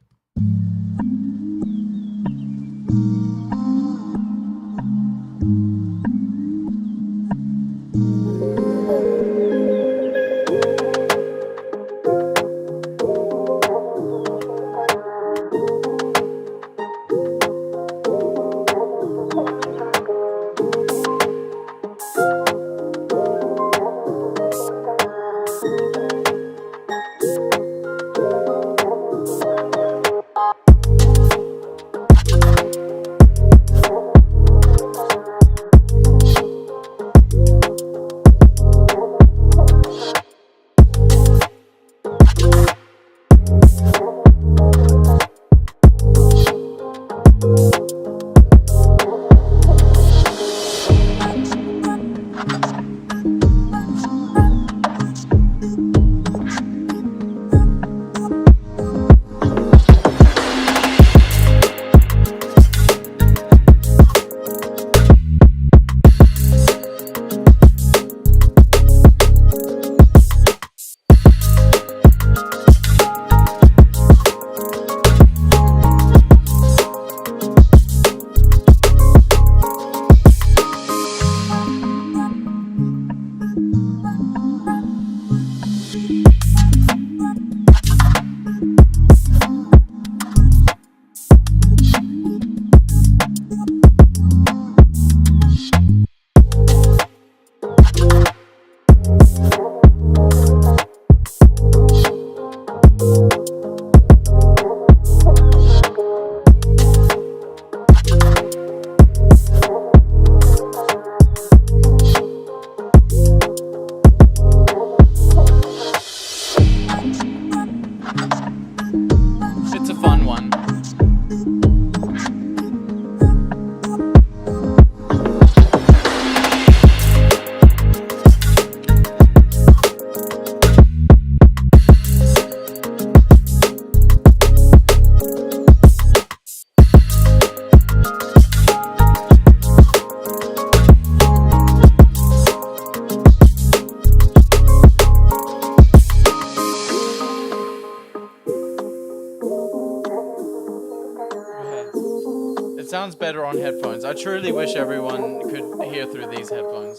It sounds better on headphones. I truly wish everyone could hear through these headphones.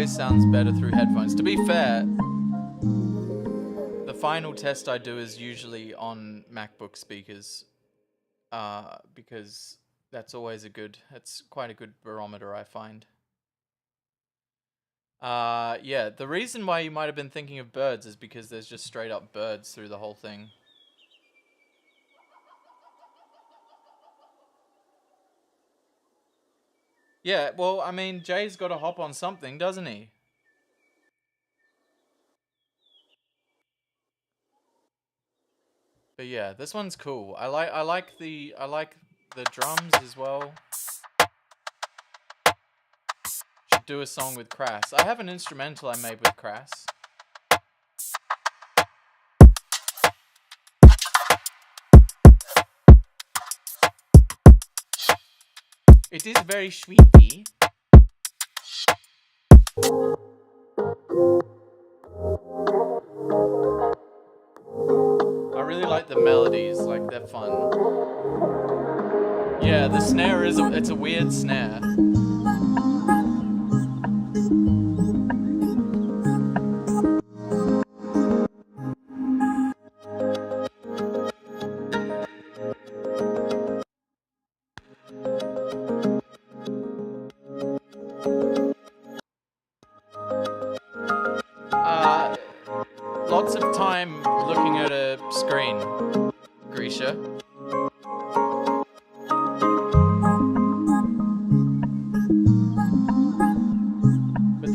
Sounds better through headphones. To be fair, the final test I do is usually on MacBook speakers, because that's quite a good barometer, I find. Yeah, the reason why you might have been thinking of birds is because there's just straight up birds through the whole thing. Yeah, well, I mean, Jay's got to hop on something, doesn't he? But yeah, this one's cool. I like the drums as well. Should do a song with Crass. I have an instrumental I made with Crass. It is very sweety. I really like the melodies, like they're fun. Yeah, the snare it's a weird snare. Lots of time looking at a screen, Grisha. But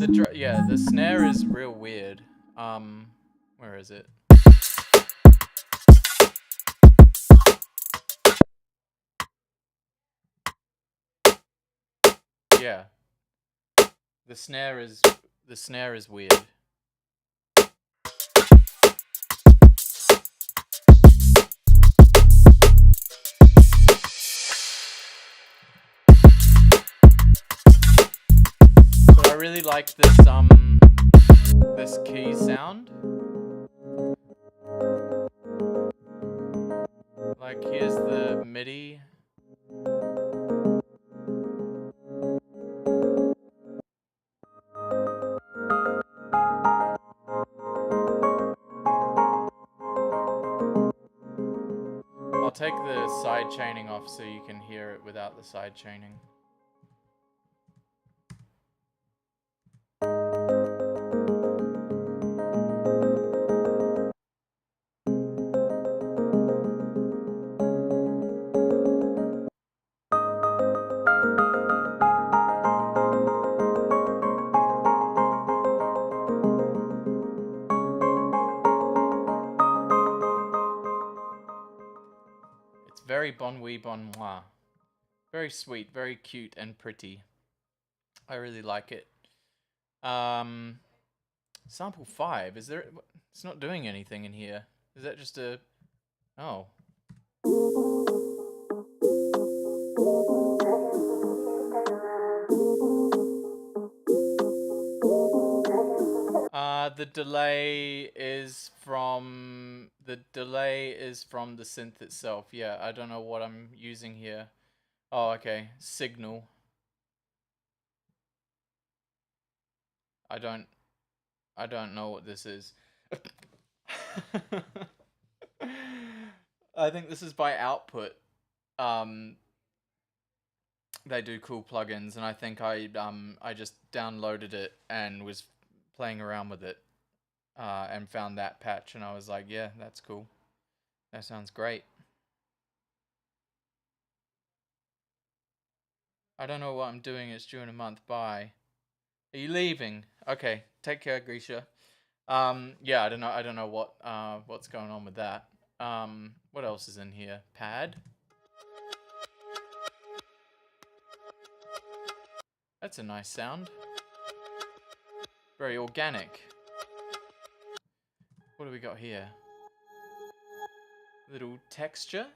the snare is real weird. Where is it? Yeah. The snare is weird. But I really like this key sound. Like here's the MIDI. I'll take the side chaining off so you can hear it without the side chaining. Very bon oui, bon moi. Very sweet, very cute and pretty. I really like it. Sample 5, is there... It's not doing anything in here. Is that just a... Oh. The delay is from the synth itself. Yeah, I don't know what I'm using here. Oh, okay. Signal. I don't know what this is. I think this is by Output. They do cool plugins, and I think I just downloaded it and was playing around with it, and found that patch, and I was like, yeah, that's cool. That sounds great. I don't know what I'm doing. It's due in a month. Bye. Are you leaving? Okay. Take care, Grisha. Yeah, I don't know what's going on with that. What else is in here? Pad. That's a nice sound. Very organic. What do we got here? Little texture.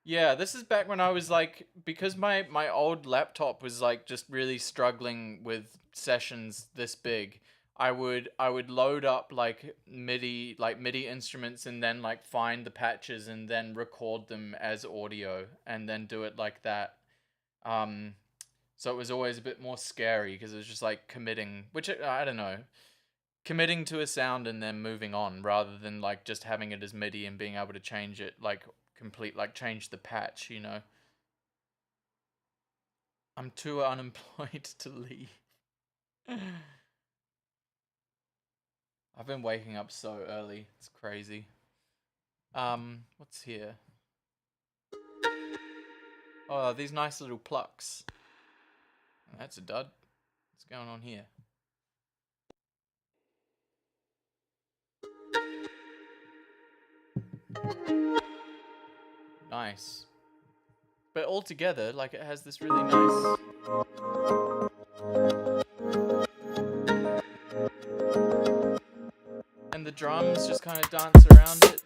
Yeah, this is back when I was like, because my old laptop was like just really struggling with sessions this big. I would load up like MIDI instruments and then like find the patches and then record them as audio and then do it like that. So it was always a bit more scary because it was just like committing, which I don't know, committing to a sound and then moving on rather than like just having it as MIDI and being able to change it like change the patch, you know. I'm too unemployed to leave. I've been waking up so early. It's crazy. What's here? Oh, these nice little plucks. That's a dud. What's going on here? Nice. But altogether, like, it has this really nice... And the drums just kind of dance around it.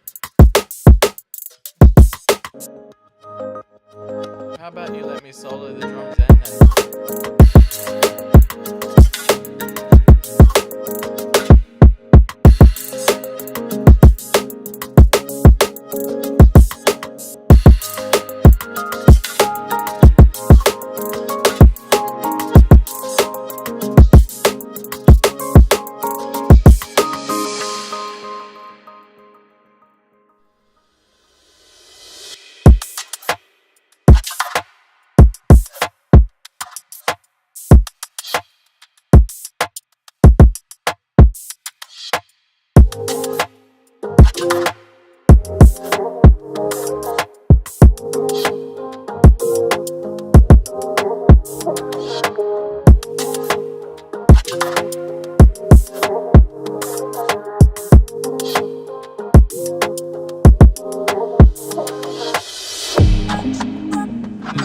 How about you let me solo the drums and then...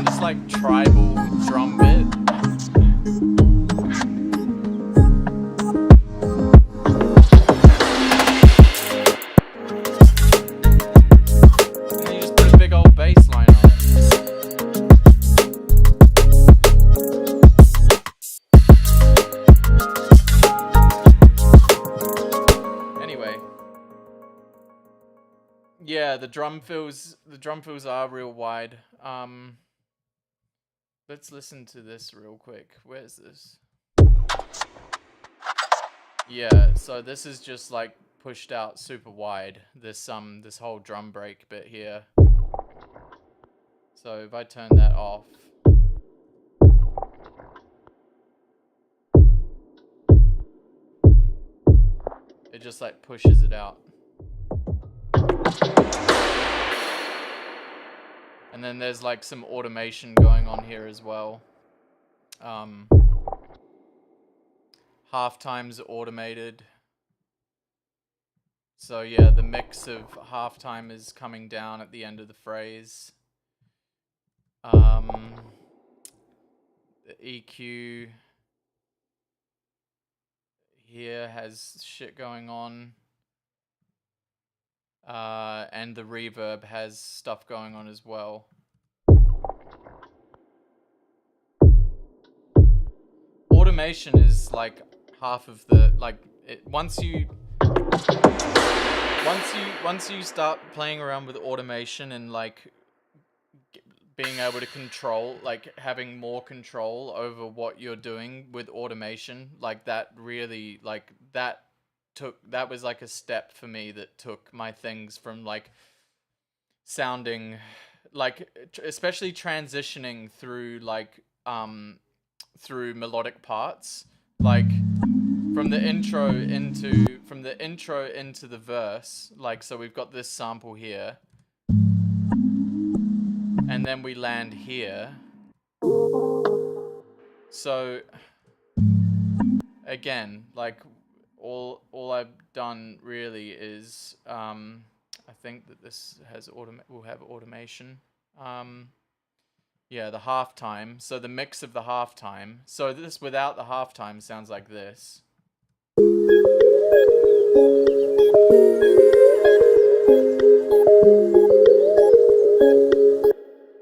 This like tribal drum bit. And then you just put a big old bass line on it. Anyway. Yeah, the drum fills are real wide. Let's listen to this real quick. Where's this? Yeah, so this is just like pushed out super wide. This whole drum break bit here. So if I turn that off, it just like pushes it out. And then there's like some automation going on here as well. Half time's automated. So yeah, the mix of half time is coming down at the end of the phrase. The EQ here has shit going on. And the reverb has stuff going on as well. Automation is like half of the once you start playing around with automation and like being able to control, like having more control over what you're doing with automation, like that really that was like a step for me that took my things from like sounding like, especially transitioning through like through melodic parts, like from the intro into the verse, like, so we've got this sample here and then we land here. So again, like all I've done really is I think that this has will have automation. Yeah, the halftime. So the mix of the halftime. So this without the halftime sounds like this.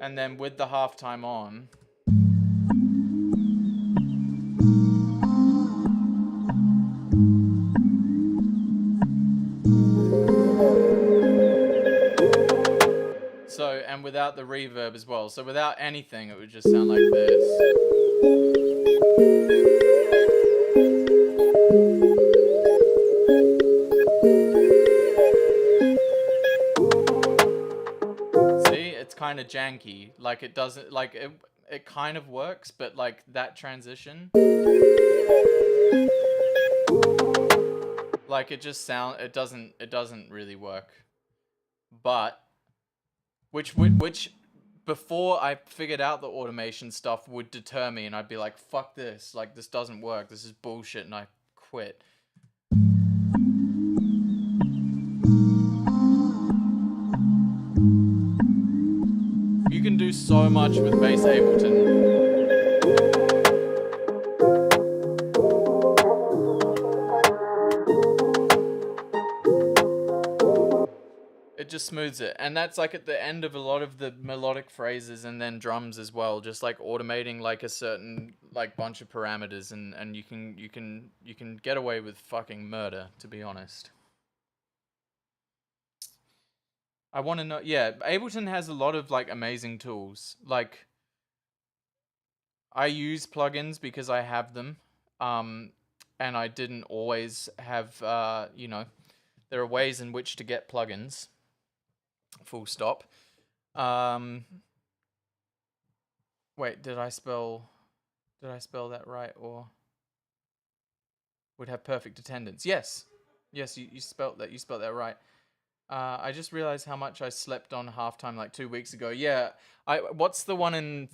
And then with the halftime on. So, and without the reverb as well. So without anything, it would just sound like this. See, it's kind of janky. Like it doesn't, like it kind of works, but like that transition, like it just it doesn't really work. But which before I figured out the automation stuff would deter me, and I'd be like, fuck this, like this doesn't work, this is bullshit, and I quit. You can do so much with bass Ableton. It just smooths it, and that's like at the end of a lot of the melodic phrases and then drums as well, just like automating like a certain like bunch of parameters, and you can get away with fucking murder, to be honest. I want to know, yeah, Ableton has a lot of like amazing tools. Like I use plugins because I have them, and I didn't always have, you know, there are ways in which to get plugins. Full stop. Wait, did I spell that right, or would have perfect attendance? Yes, yes, you spelt that right. I just realized how much I slept on halftime like 2 weeks ago. Yeah, what's the one in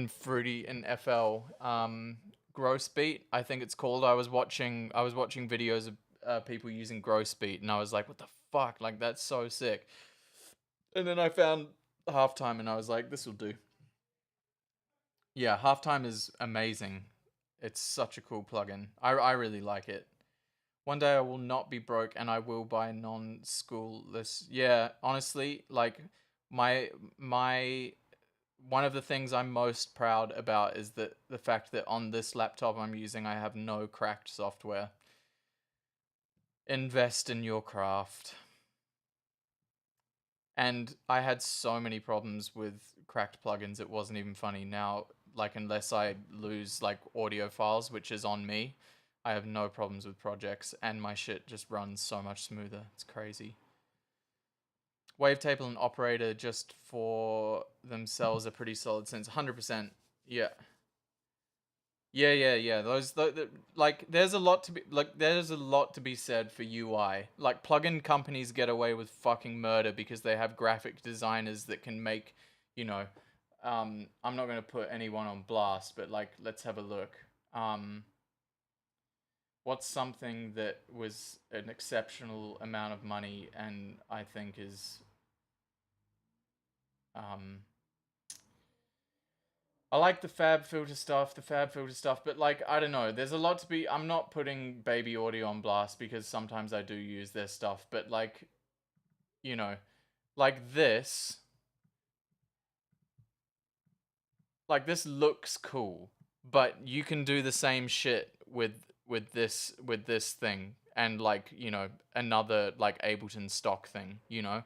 Fruity in FL, Gross Beat, I think it's called. I was watching videos of people using Gross Beat, and I was like, what the fuck, like that's so sick. And then I found halftime, and I was like, this will do. Yeah, halftime is amazing. It's such a cool plugin. I really like it. One day I will not be broke, and I will buy non-schoolless. Yeah, honestly, like my one of the things I'm most proud about is that the fact that on this laptop I'm using, I have no cracked software. Invest in your craft. And I had so many problems with cracked plugins, it wasn't even funny. Now, like, unless I lose like audio files, which is on me, I have no problems with projects, and my shit just runs so much smoother. It's crazy. Wavetable and Operator just for themselves are pretty solid since 100%. Yeah. Yeah. Those like there's a lot to be said for UI. Like plugin companies get away with fucking murder because they have graphic designers that can make, you know, I'm not going to put anyone on blast, but like let's have a look. What's something that was an exceptional amount of money and I think is um I like the fab filter stuff, but like I don't know, there's a lot to be. I'm not putting Baby Audio on blast because sometimes I do use their stuff, but like, you know, like this, looks cool, but you can do the same shit with this thing and like, you know, another like Ableton stock thing, you know?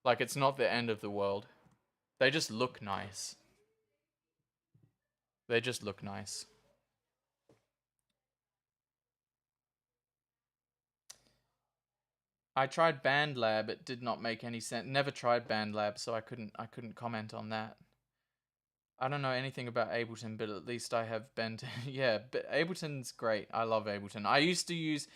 Like it's not the end of the world. They just look nice. They just look nice. I tried BandLab. It did not make any sense. Never tried BandLab, so I couldn't comment on that. I don't know anything about Ableton, but at least I have been to yeah. But Ableton's great. I love Ableton. I used to use,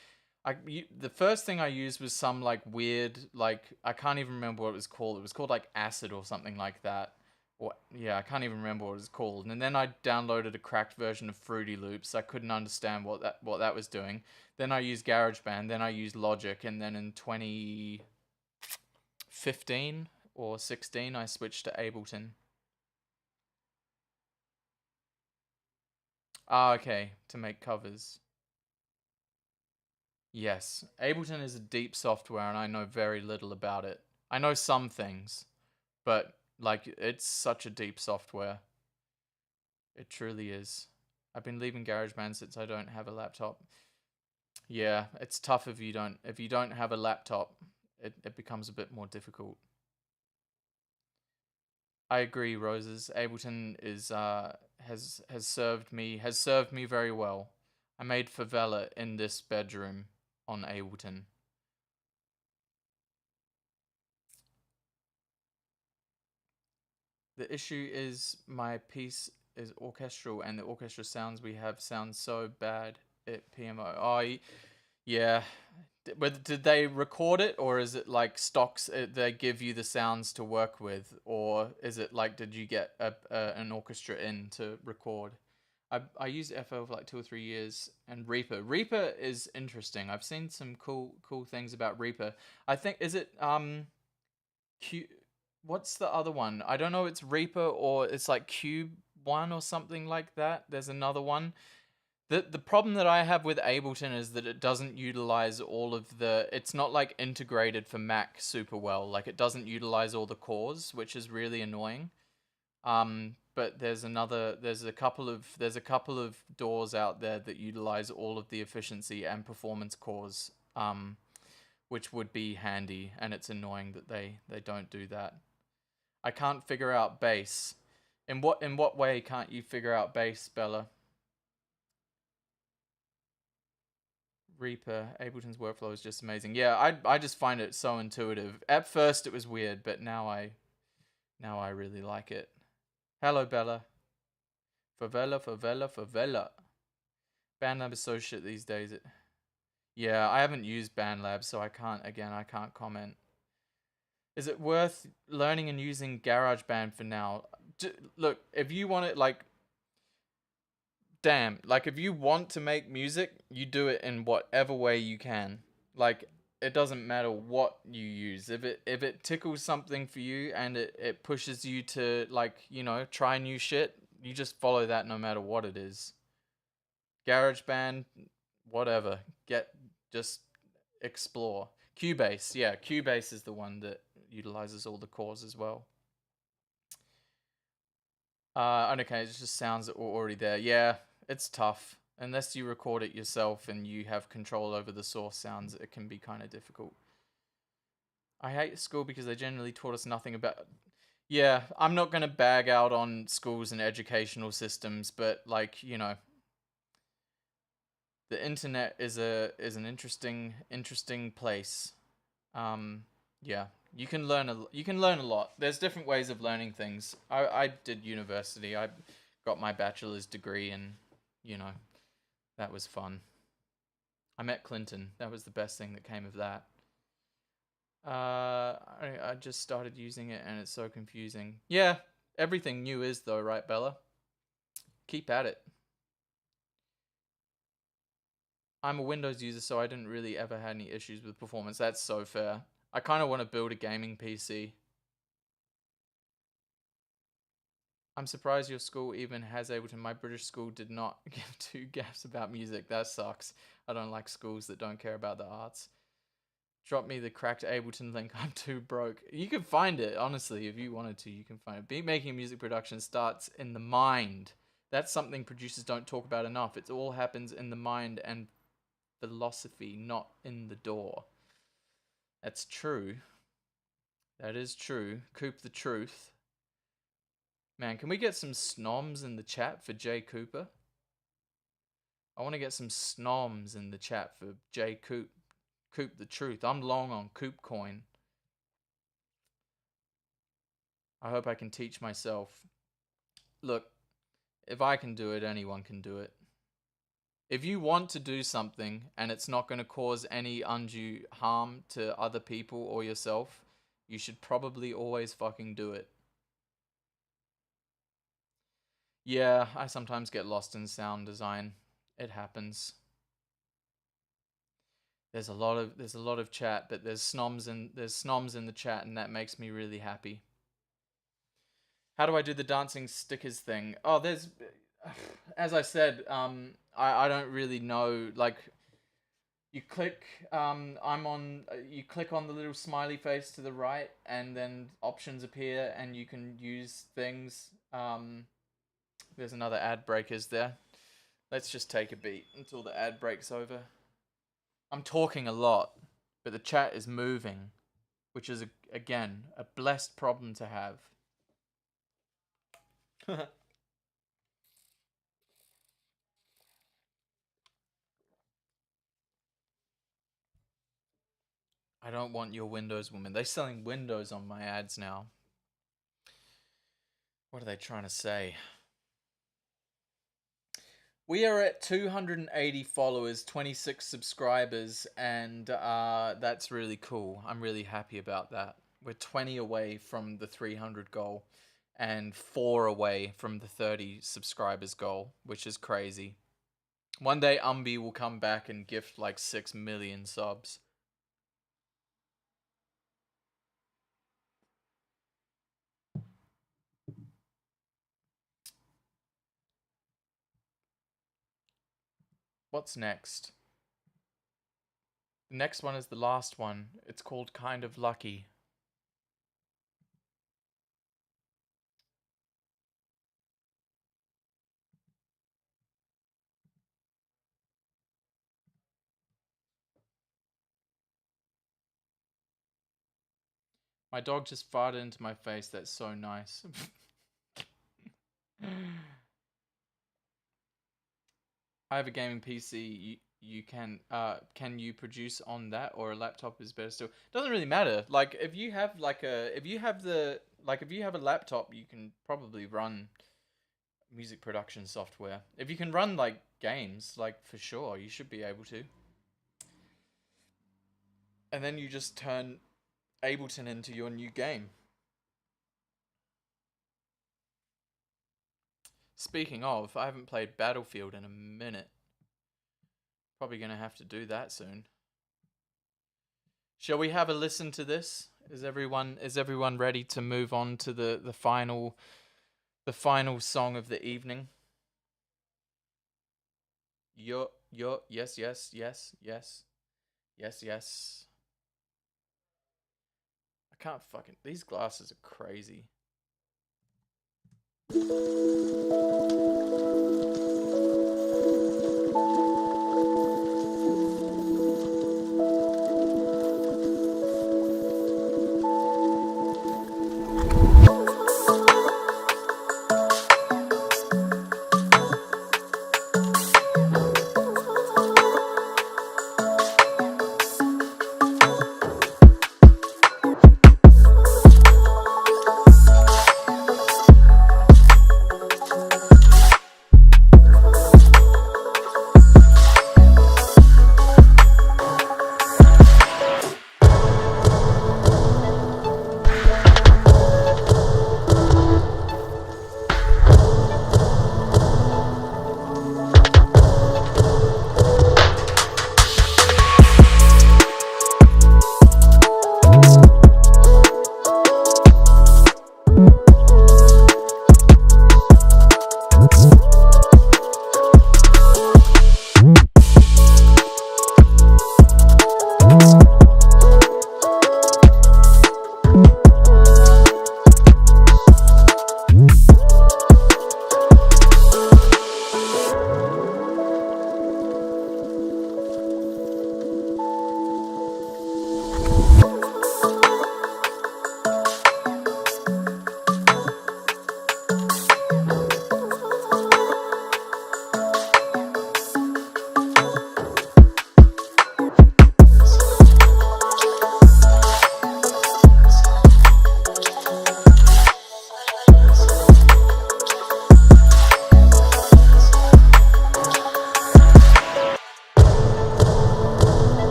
the first thing I used was some like weird, like I can't even remember what it was called. It was called like Acid or something like that. Or yeah, I can't even remember what it was called. And then I downloaded a cracked version of Fruity Loops. I couldn't understand what that was doing. Then I used GarageBand. Then I used Logic. And then in 2015 or 16, I switched to Ableton. Ah, okay, to make covers. Yes, Ableton is a deep software and I know very little about it. I know some things, but like it's such a deep software. It truly is. I've been leaving GarageBand since I don't have a laptop. Yeah, it's tough if you don't have a laptop. It becomes a bit more difficult. I agree, Roses. Ableton is has served me very well. I made favela in this bedroom on Ableton. The issue is my piece is orchestral, and the orchestra sounds we have sound so bad at PMO. Oh, yeah. But did they record it, or is it like stocks? They give you the sounds to work with, or is it like did you get an orchestra in to record? I used FL for like 2 or 3 years, and Reaper is interesting. I've seen some cool things about Reaper. I think is it Q. What's the other one? I don't know. It's Reaper or it's like Cube One or something like that. There's another one. The problem that I have with Ableton is that it doesn't utilize all of the. It's not like integrated for Mac super well. Like it doesn't utilize all the cores, which is really annoying. But there's a couple of doors out there that utilize all of the efficiency and performance cores. Which would be handy, and it's annoying that they don't do that. I can't figure out bass. In what way can't you figure out bass, Bella? Reaper, Ableton's workflow is just amazing. Yeah, I just find it so intuitive. At first it was weird, but now I really like it. Hello, Bella. Favela. BandLab is so shit these days. Yeah, I haven't used BandLab, so I can't comment. Is it worth learning and using GarageBand for now? Look, if you want it, like, damn, like if you want to make music, you do it in whatever way you can. Like, it doesn't matter what you use. If it tickles something for you and it pushes you to like, try new shit, you just follow that no matter what it is. GarageBand, whatever. Just explore. Cubase, yeah, Cubase is the one that utilizes all the cores as well. And okay, it's just sounds that were already there. Yeah, it's tough. Unless you record it yourself and you have control over the source sounds, it can be kind of difficult. I hate school because they generally taught us nothing about. Yeah, I'm not gonna bag out on schools and educational systems, but like the internet is an interesting place. Yeah, you can learn a lot. There's different ways of learning things. I did university. I got my bachelor's degree, and you know that was fun. I met Clinton. That was the best thing that came of that. I just started using it, and it's so confusing. Yeah, everything new is though, right, Bella? Keep at it. I'm a Windows user, so I didn't really ever have any issues with performance. That's so fair. I kind of want to build a gaming PC. I'm surprised your school even has Ableton. My British school did not give two gaps about music. That sucks. I don't like schools that don't care about the arts. Drop me the cracked Ableton link. I'm too broke. You can find it, honestly, if you wanted to. You can find it. Beat making music production starts in the mind. That's something producers don't talk about enough. It all happens in the mind and philosophy, not in the door. That's true. That is true. Coop the truth. Man, can we get some snoms in the chat for Jay Cooper? I want to get some snoms in the chat for Jay Coop. Coop the truth. I'm long on Coop coin. I hope I can teach myself. Look, if I can do it, anyone can do it. If you want to do something and it's not going to cause any undue harm to other people or yourself, you should probably always fucking do it. Yeah, I sometimes get lost in sound design. It happens. There's a lot of chat, but there's snoms in the chat, and that makes me really happy. How do I do the dancing stickers thing? Oh, there's as I said, I don't really know. Like, you click, you click on the little smiley face to the right, and then options appear, and you can use things. There's another ad break, is there? Let's just take a beat until the ad breaks over. I'm talking a lot, but the chat is moving, which is, again, a blessed problem to have. I don't want your Windows woman. They're selling Windows on my ads now. What are they trying to say? We are at 280 followers, 26 subscribers, and that's really cool. I'm really happy about that. We're 20 away from the 300 goal and 4 away from the 30 subscribers goal, which is crazy. One day Umbi will come back and gift like 6 million subs. What's next? The next one is the last one. It's called Kind of Lucky. My dog just farted into my face. That's so nice. I have a gaming PC. You can you produce on that, or a laptop is better still? Doesn't really matter. Like, if you have if you have a laptop, you can probably run music production software. If you can run like games, like, for sure, you should be able to. And then you just turn Ableton into your new game. Speaking of, I haven't played Battlefield in a minute. Probably gonna have to do that soon. Shall we have a listen to this? Is everyone ready to move on to the final song of the evening? Yes. I can't fucking, these glasses are crazy.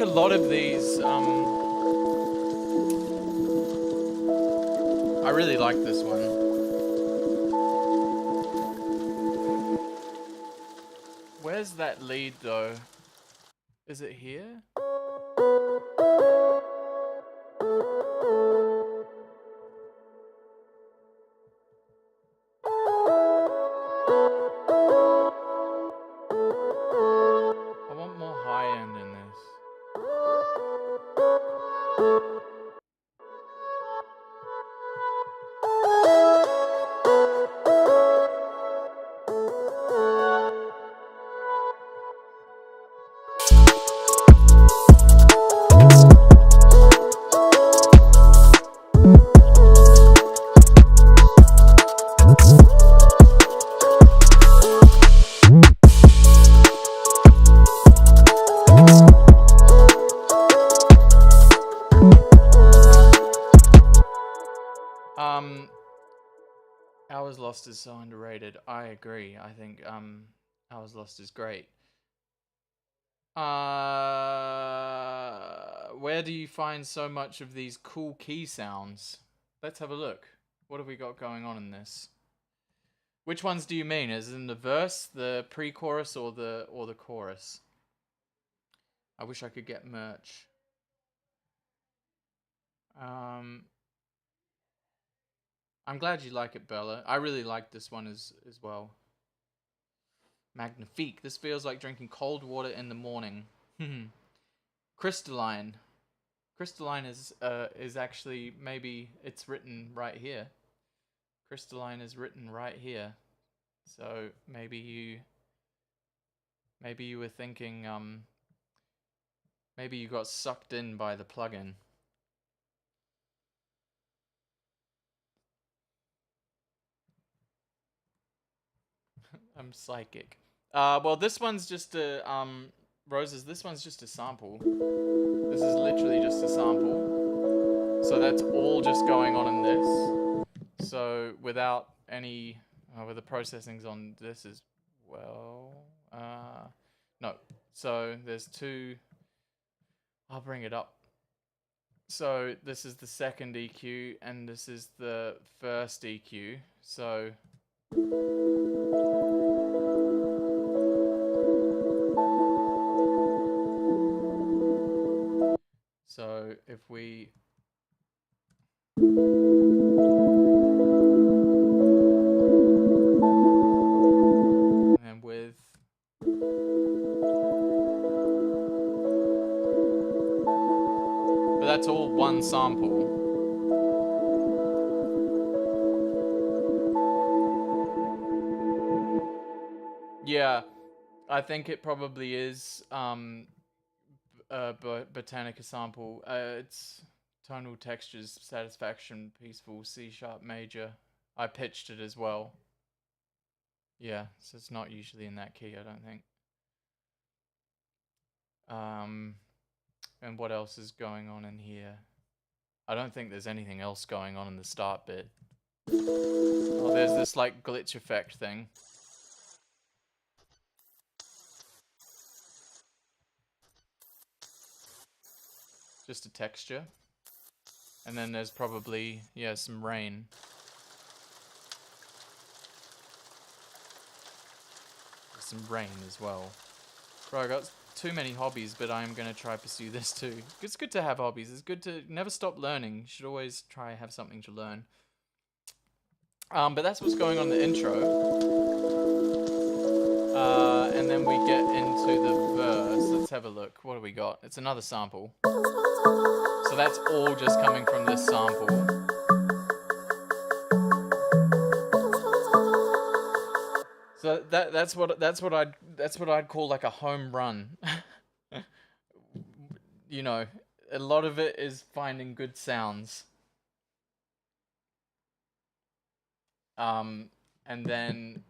a lot of these, I really like this one. Where's that lead though? Is it here? I want more high end in this. Hours Lost is so underrated. I agree. I think Hours Lost is great. Where do you find so much of these cool key sounds? Let's have a look. What have we got going on in this? Which ones do you mean? Is it in the verse, the pre-chorus, or the chorus? I wish I could get merch. I'm glad you like it, Bella. I really like this one as well. Magnifique. This feels like drinking cold water in the morning. Crystalline. Crystalline is actually, maybe it's written right here. Crystalline is written right here. So maybe you were thinking maybe you got sucked in by the plugin. I'm psychic. Well, this one's just a Roses. This one's just a sample. This is literally just a sample. So that's all just going on in this. So without any, with the processings on this as well. No. So there's two. I'll bring it up. So this is the second EQ, and this is the first EQ. So. So if we and with but that's all one sample. Yeah, I think it probably is Botanica sample. It's tonal textures, satisfaction, peaceful, C sharp major. I pitched it as well. Yeah, so it's not usually in that key, I don't think. And what else is going on in here? I don't think there's anything else going on in the start bit. Oh, there's this like glitch effect thing. Just a texture. And then there's probably, yeah, some rain. Some rain as well. Bro, I got too many hobbies, but I'm going to try pursue this too. It's good to have hobbies. It's good to never stop learning. You should always try have something to learn. But that's what's going on in the intro. And then we get into the verse. Let's have a look. What do we got? It's another sample. So that's all just coming from this sample. So that's what I'd call like a home run. You know, a lot of it is finding good sounds. And then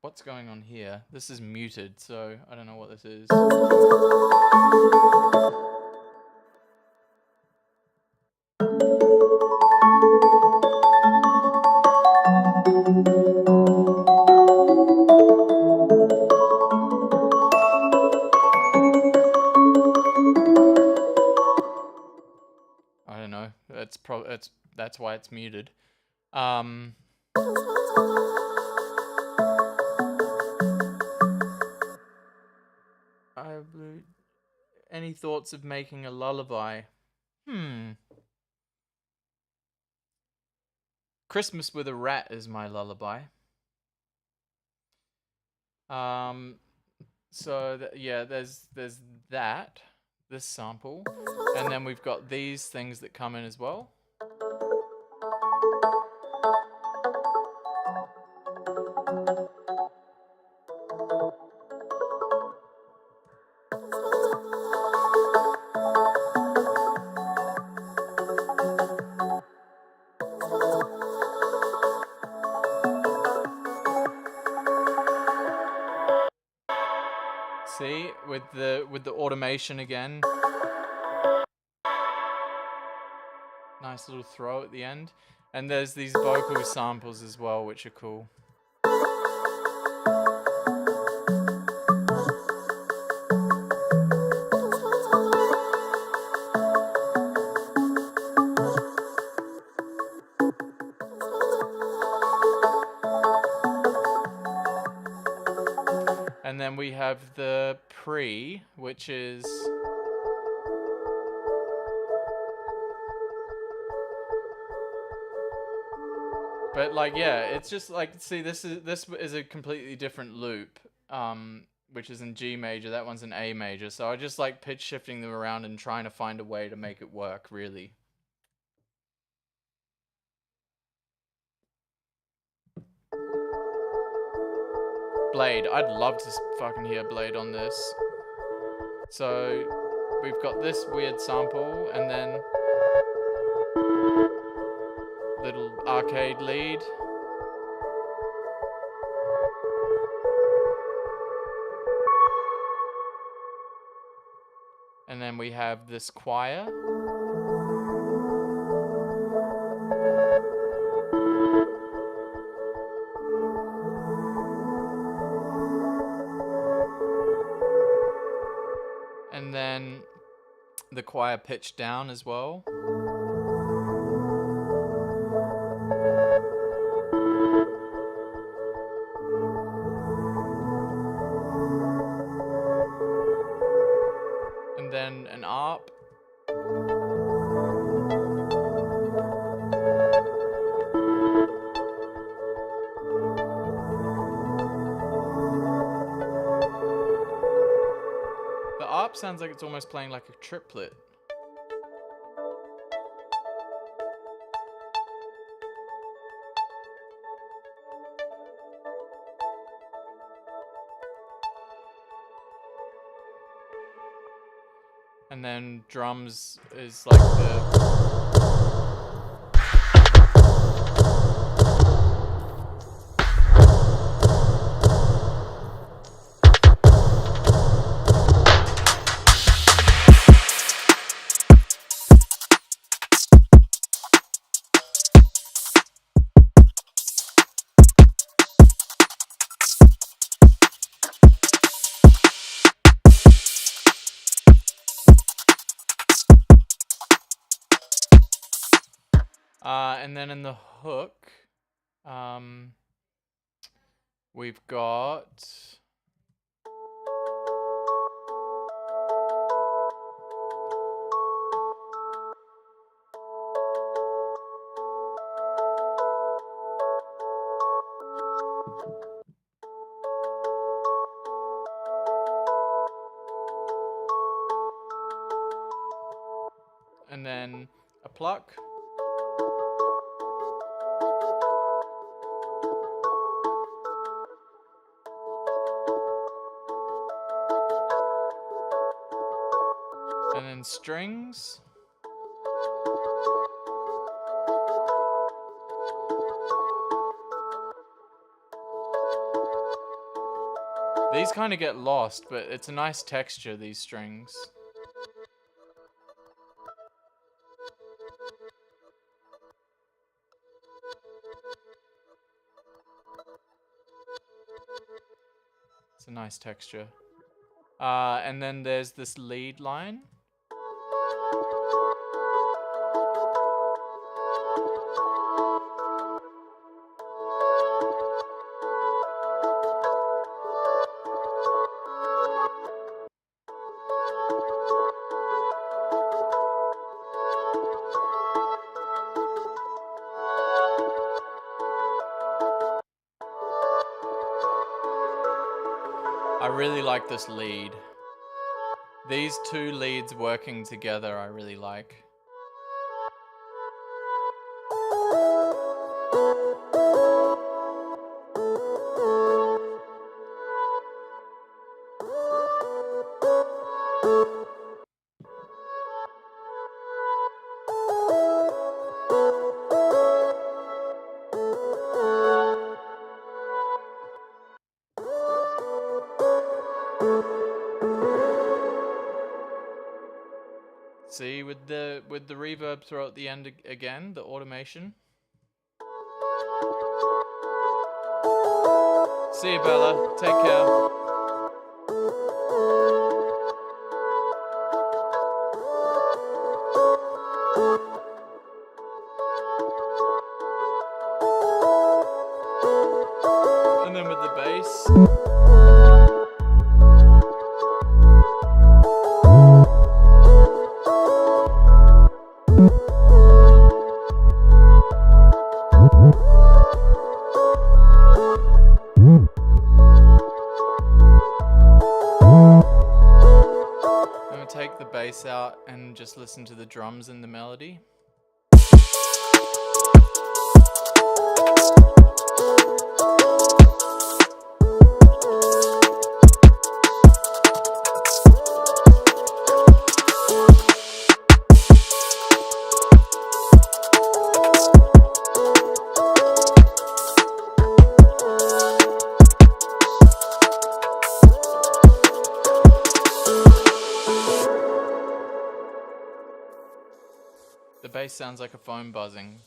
what's going on here? This is muted, so I don't know what this is. That's why it's muted. Any thoughts of making a lullaby? Christmas with a Rat is my lullaby. So yeah, there's that, this sample, and then we've got these things that come in as well. See, with the automation again. Nice little throw at the end. And there's these vocal samples as well, which are cool. And then we have the pre, which is... But like, yeah, it's just like, see, this is a completely different loop, which is in G major. That one's in A major. So I just like pitch shifting them around and trying to find a way to make it work, really. Blade. I'd love to fucking hear Blade on this. So we've got this weird sample and then little arcade lead. And then we have this choir. And then the choir pitched down as well. And then an ARP. The ARP sounds like it's almost playing like a triplet. And then drums is like the... And then in the hook, we've got... and then a pluck. And then strings. These kind of get lost, but it's a nice texture, these strings. It's a nice texture. And then there's this lead line. I really like this lead. These two leads working together, I really like. See, with the reverb throw at the end again, the automation. See you, Bella. Take care. And then with the bass. Take the bass out and just listen to the drums and the melody. The bass sounds like a phone buzzing.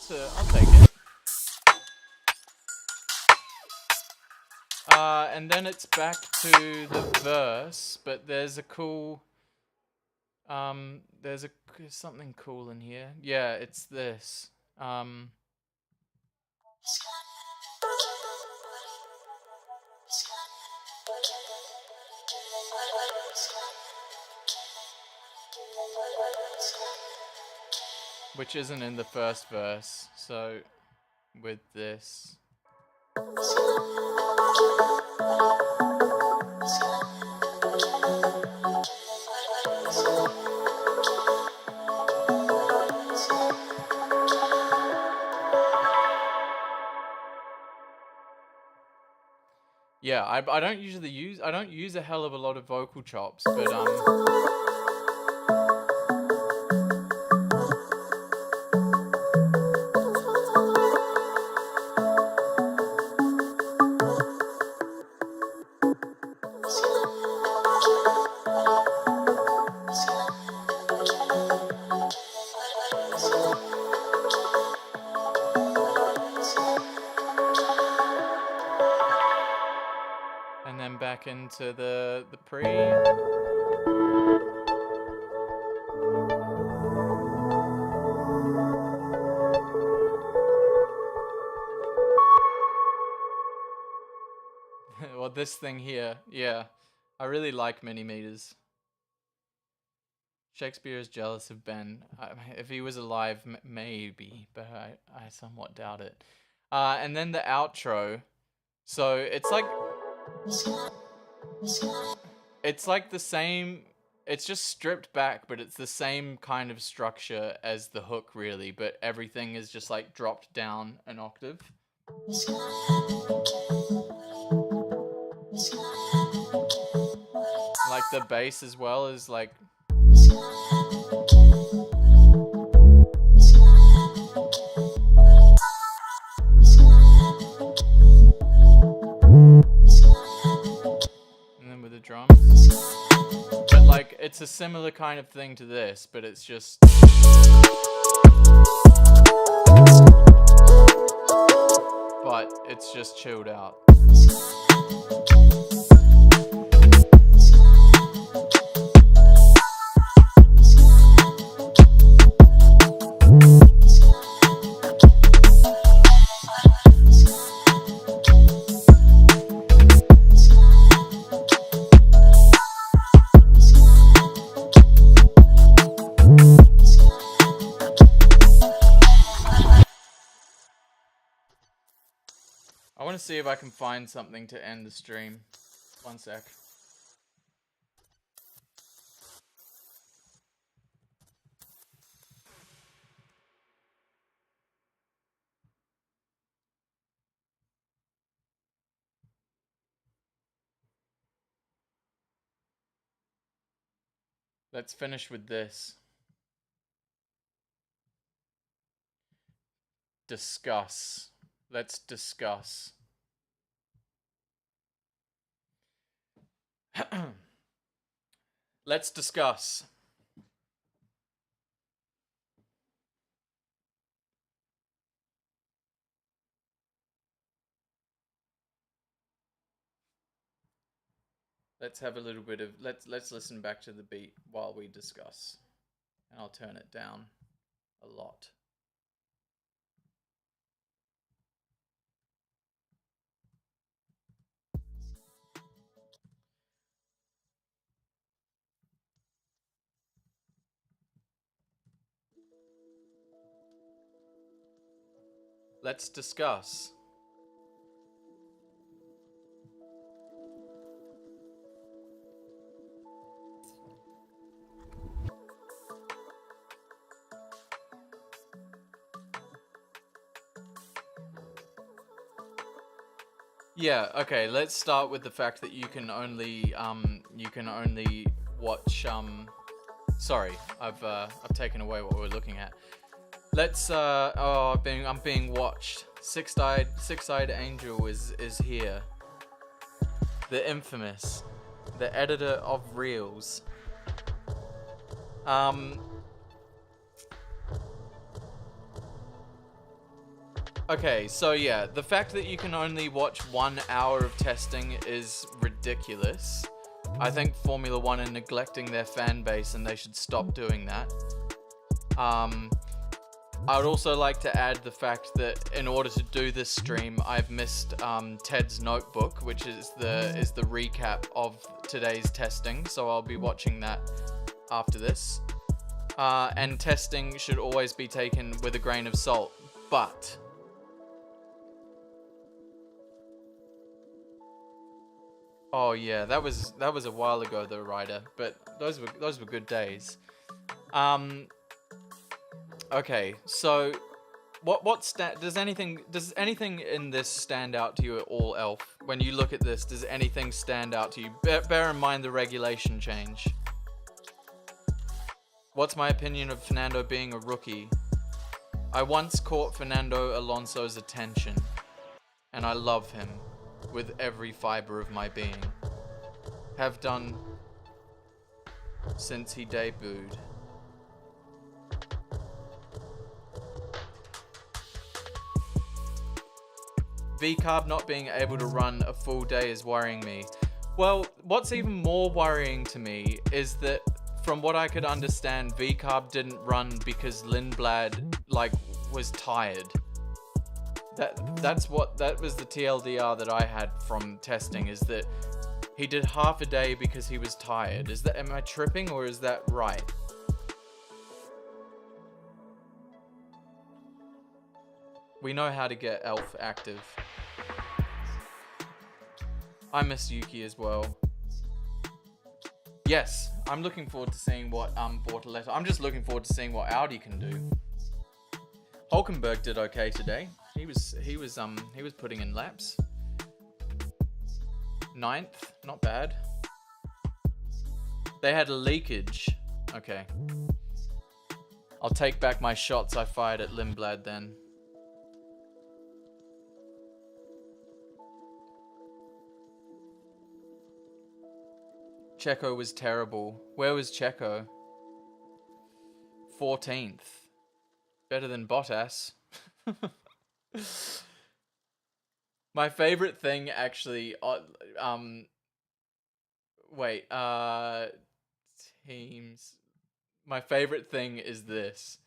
I'll take it. And then it's back to the verse, but there's a cool, there's something cool in here. Yeah, it's this. Which isn't in the first verse, so with this. Yeah, I don't usually use a hell of a lot of vocal chops, but and then back into the pre. Well, this thing here, yeah. I really like mini meters. Shakespeare is jealous of Ben. If he was alive, maybe, but I somewhat doubt it. And then the outro. So it's like the same. It's just stripped back, but it's the same kind of structure as the hook, really. But everything is just like dropped down an octave. Like the bass as well is like. And then with the drums. But like it's a similar kind of thing to this, but it's just. But it's just chilled out. I want to see if I can find something to end the stream. 1 sec. Let's finish with this. Discuss. Let's discuss. Let's discuss. Let's have a little bit of let's listen back to the beat while we discuss. And I'll turn it down a lot. Let's discuss. Yeah, okay, let's start with the fact that you can only watch sorry, I've taken away what we're looking at. Let's I'm being watched. Six-eyed Angel is here. The infamous, the editor of Reels. Okay, so yeah, the fact that you can only watch 1 hour of testing is ridiculous. I think Formula One are neglecting their fan base and they should stop doing that. I would also like to add the fact that in order to do this stream, I've missed Ted's notebook, which is the recap of today's testing, so I'll be watching that after this. And testing should always be taken with a grain of salt, but oh yeah, that was a while ago though, Ryder, but those were good days. Okay, so does anything in this stand out to you at all, Elf? When you look at this, does anything stand out to you? Bear in mind the regulation change. What's my opinion of Fernando being a rookie? I once caught Fernando Alonso's attention, and I love him with every fiber of my being. Have done since he debuted. VCarb not being able to run a full day is worrying me. Well, what's even more worrying to me is that from what I could understand, VCarb didn't run because Lindblad was tired. That was the TLDR that I had from testing, is that he did half a day because he was tired. Am I tripping or is that right? We know how to get Elf active. I miss Yuki as well. Yes, I'm looking forward to seeing what Bortoletto. I'm just looking forward to seeing what Audi can do. Hulkenberg did okay today. He was putting in laps. 9th, not bad. They had a leakage. Okay. I'll take back my shots I fired at Lindblad then. Checo was terrible. Where was Checo? 14th. Better than Bottas. My favorite thing actually, teams. My favorite thing is this.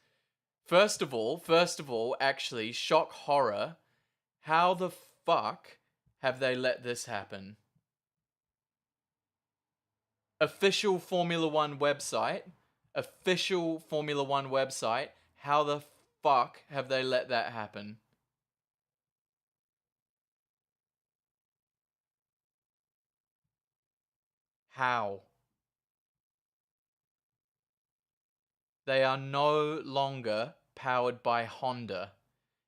First of all, actually, shock horror. How the fuck have they let this happen? Official Formula One website. How the fuck have they let that happen? How? They are no longer powered by Honda.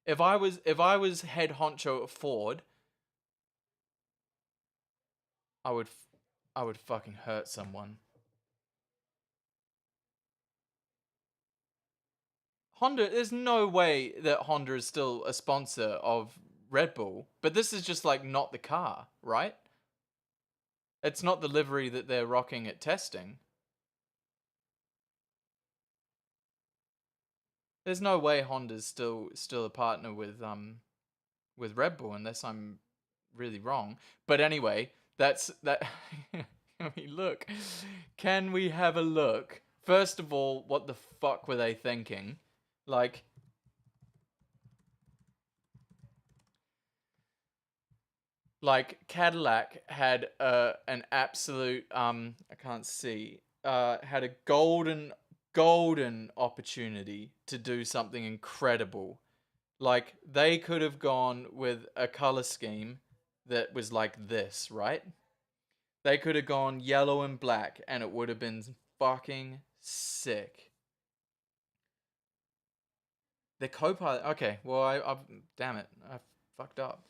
If I was head honcho at Ford, I would fucking hurt someone. Honda, there's no way that Honda is still a sponsor of Red Bull, but this is just like not the car, right? It's not the livery that they're rocking at testing. There's no way Honda's still a partner with Red Bull unless I'm really wrong. But anyway, that's that. Can we look? Can we have a look? First of all, what the fuck were they thinking? Like Cadillac had an absolute I can't see had a golden opportunity to do something incredible. Like they could have gone with a color scheme that was like this, right? They could have gone yellow and black and it would have been fucking sick. The co-pilot, okay, well I damn it, I fucked up.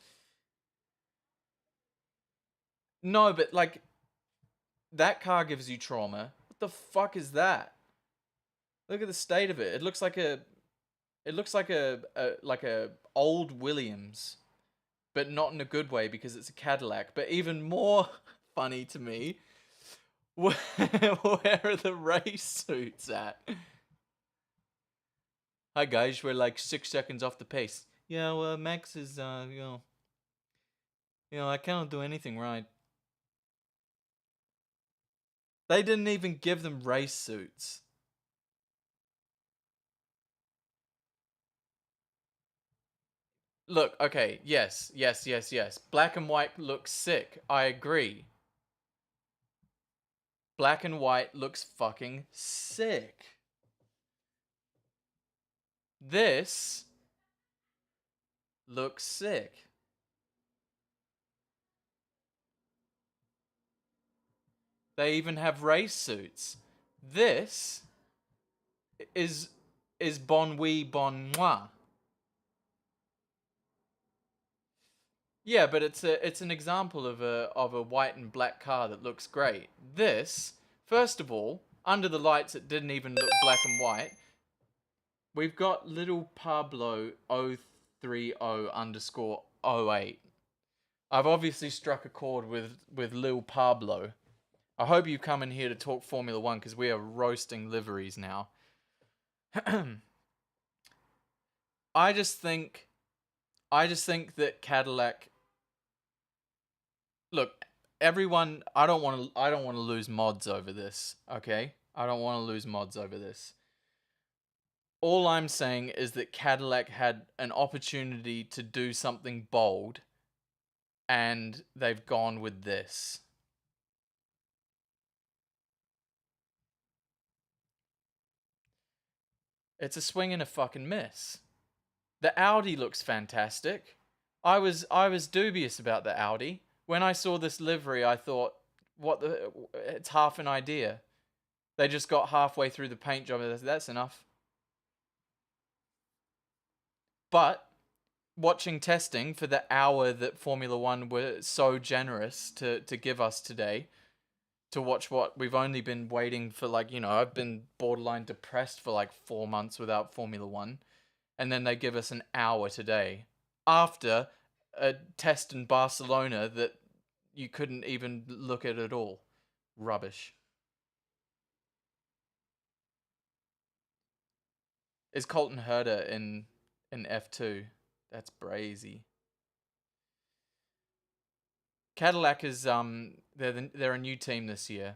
No, but like that car gives you trauma. What the fuck is that? Look at the state of it. It looks like a old Williams, but not in a good way because it's a Cadillac. But even more funny to me, where are the race suits at? Hi guys, we're like 6 seconds off the pace. Yeah, well, Max is I cannot do anything right. They didn't even give them race suits. Look, okay, yes. Black and white looks sick. I agree. Black and white looks fucking sick. This looks sick. They even have race suits. This is bon oui bon moi. Yeah, but it's an example of a white and black car that looks great. This, first of all, under the lights it didn't even look black and white. We've got little Pablo 030 underscore 08. I've obviously struck a chord with Lil Pablo. I hope you come in here to talk Formula One because we are roasting liveries now. I just think that Cadillac. Look, everyone. I don't want to lose mods over this. Okay, I don't want to lose mods over this. All I'm saying is that Cadillac had an opportunity to do something bold, and they've gone with this. It's a swing and a fucking miss. The Audi looks fantastic. I was dubious about the Audi. When I saw this livery, I thought, what the? It's half an idea. They just got halfway through the paint job. That's enough. But watching testing for the hour that Formula One were so generous to give us today, to watch what we've only been waiting for, like, I've been borderline depressed for like 4 months without Formula One. And then they give us an hour today after a test in Barcelona that you couldn't even look at all. Rubbish. Is Colton Herder in F2? That's brazy. Cadillac is they're a new team this year.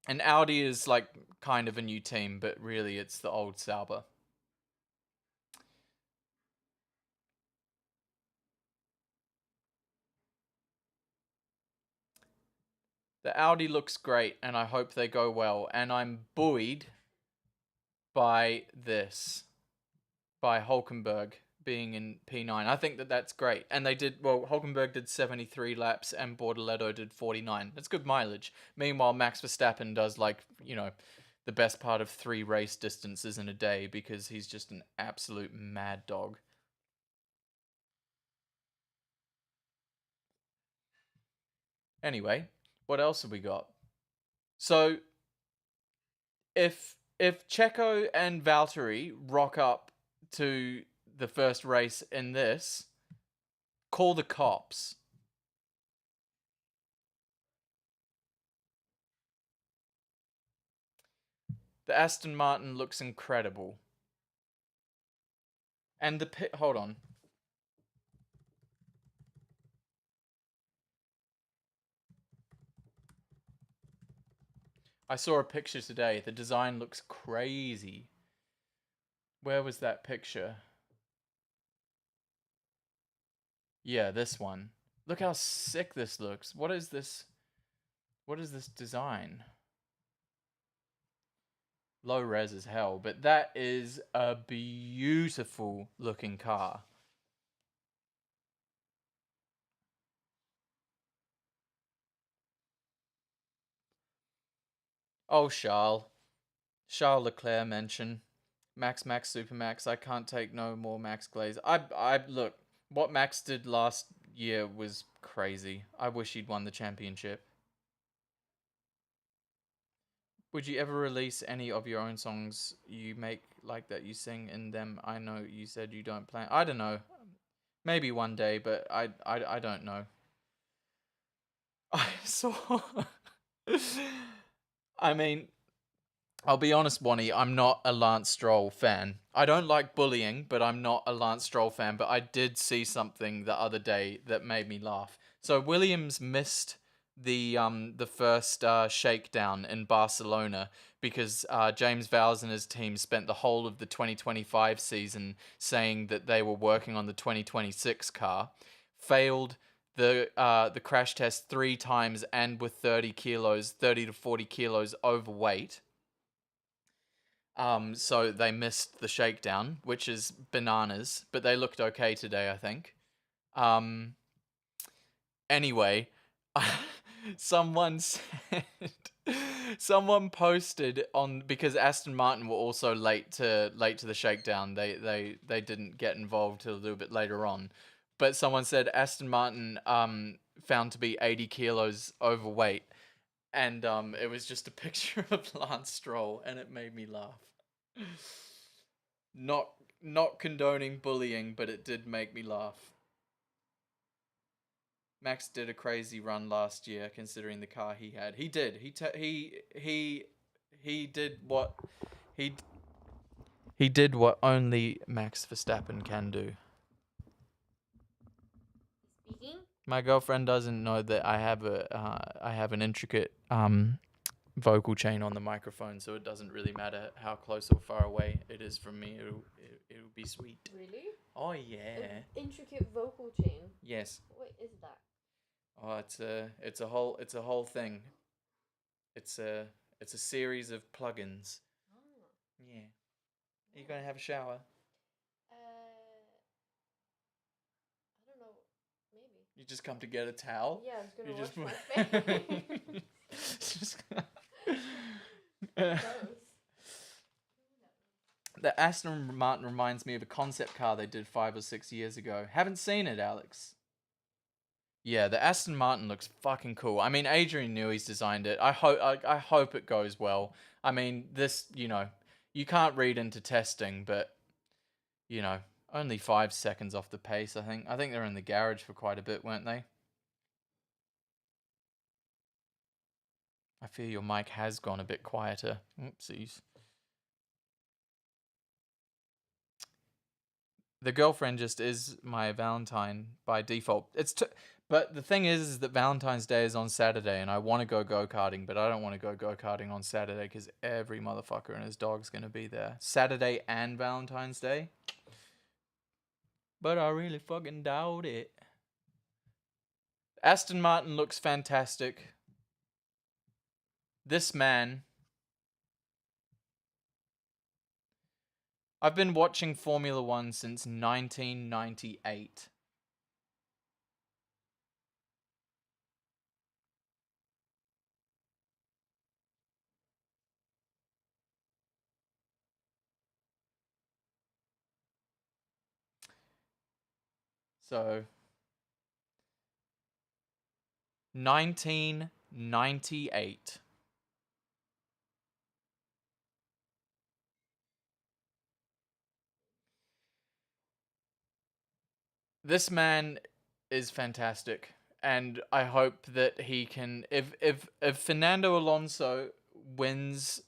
And Audi is like kind of a new team, but really it's the old Sauber. The Audi looks great, and I hope they go well. And I'm buoyed by this, by Hulkenberg being in P9. I think that that's great. And they did, well, Hulkenberg did 73 laps and Bortoleto did 49. That's good mileage. Meanwhile, Max Verstappen does, like, you know, the best part of 3 race distances in a day because he's just an absolute mad dog. Anyway, what else have we got? So, if Checo and Valtteri rock up to the first race in this, call the cops. The Aston Martin looks incredible. And the pit, hold on. I saw a picture today. The design looks crazy. Where was that picture? Yeah, this one. Look how sick this looks. What is this? What is this design? Low res as hell, but that is a beautiful looking car. Oh, Charles Leclerc mention. Max Supermax. I can't take no more Max Glaze. I look, what Max did last year was crazy. I wish he'd won the championship. Would you ever release any of your own songs you make like that you sing in them? I know you said you don't plan. I don't know. Maybe one day, but I don't know. I saw. I mean, I'll be honest, Bonnie, I'm not a Lance Stroll fan. I don't like bullying, but I'm not a Lance Stroll fan. But I did see something the other day that made me laugh. So Williams missed the first shakedown in Barcelona because James Vowles and his team spent the whole of the 2025 season saying that they were working on the 2026 car, failed the crash test 3 times and with 30 to 40 kilos overweight. So they missed the shakedown, which is bananas, but they looked okay today, I think. Anyway, someone said, someone posted on, because Aston Martin were also late to the shakedown. They didn't get involved till a little bit later on, but someone said Aston Martin found to be 80 kilos overweight. And it was just a picture of Lance Stroll, and it made me laugh. Not condoning bullying, but it did make me laugh. Max did a crazy run last year, considering the car he had. He did. He did what he did what only Max Verstappen can do. Speaking? My girlfriend doesn't know that I have an intricate vocal chain on the microphone, so it doesn't really matter how close or far away it is from me. It'll be sweet. Really? Oh yeah. An intricate vocal chain. Yes. What is that? Oh, it's a whole thing. It's a series of plugins. Oh. Yeah. Are you gonna have a shower? I don't know. Maybe. You just come to get a towel? Yeah, I was gonna You wash just my face. just Gross. The Aston Martin reminds me of a concept car they did 5 or 6 years ago. Haven't seen it, Alex. Yeah, the Aston Martin looks fucking cool. I mean, Adrian Newey's designed it. I hope it goes well. I mean, this, you know, you can't read into testing, but, you know, only 5 seconds off the pace, I think. I think they're in the garage for quite a bit, weren't they? I fear your mic has gone a bit quieter. Oopsies. The girlfriend just is my Valentine by default. But the thing is that Valentine's Day is on Saturday, and I want to go karting, but I don't want to go karting on Saturday because every motherfucker and his dog's gonna be there. Saturday and Valentine's Day. But I really fucking doubt it. Aston Martin looks fantastic. This man I've been watching Formula One since 1998. So, 1998. This man is fantastic, and I hope that he can. If Fernando Alonso wins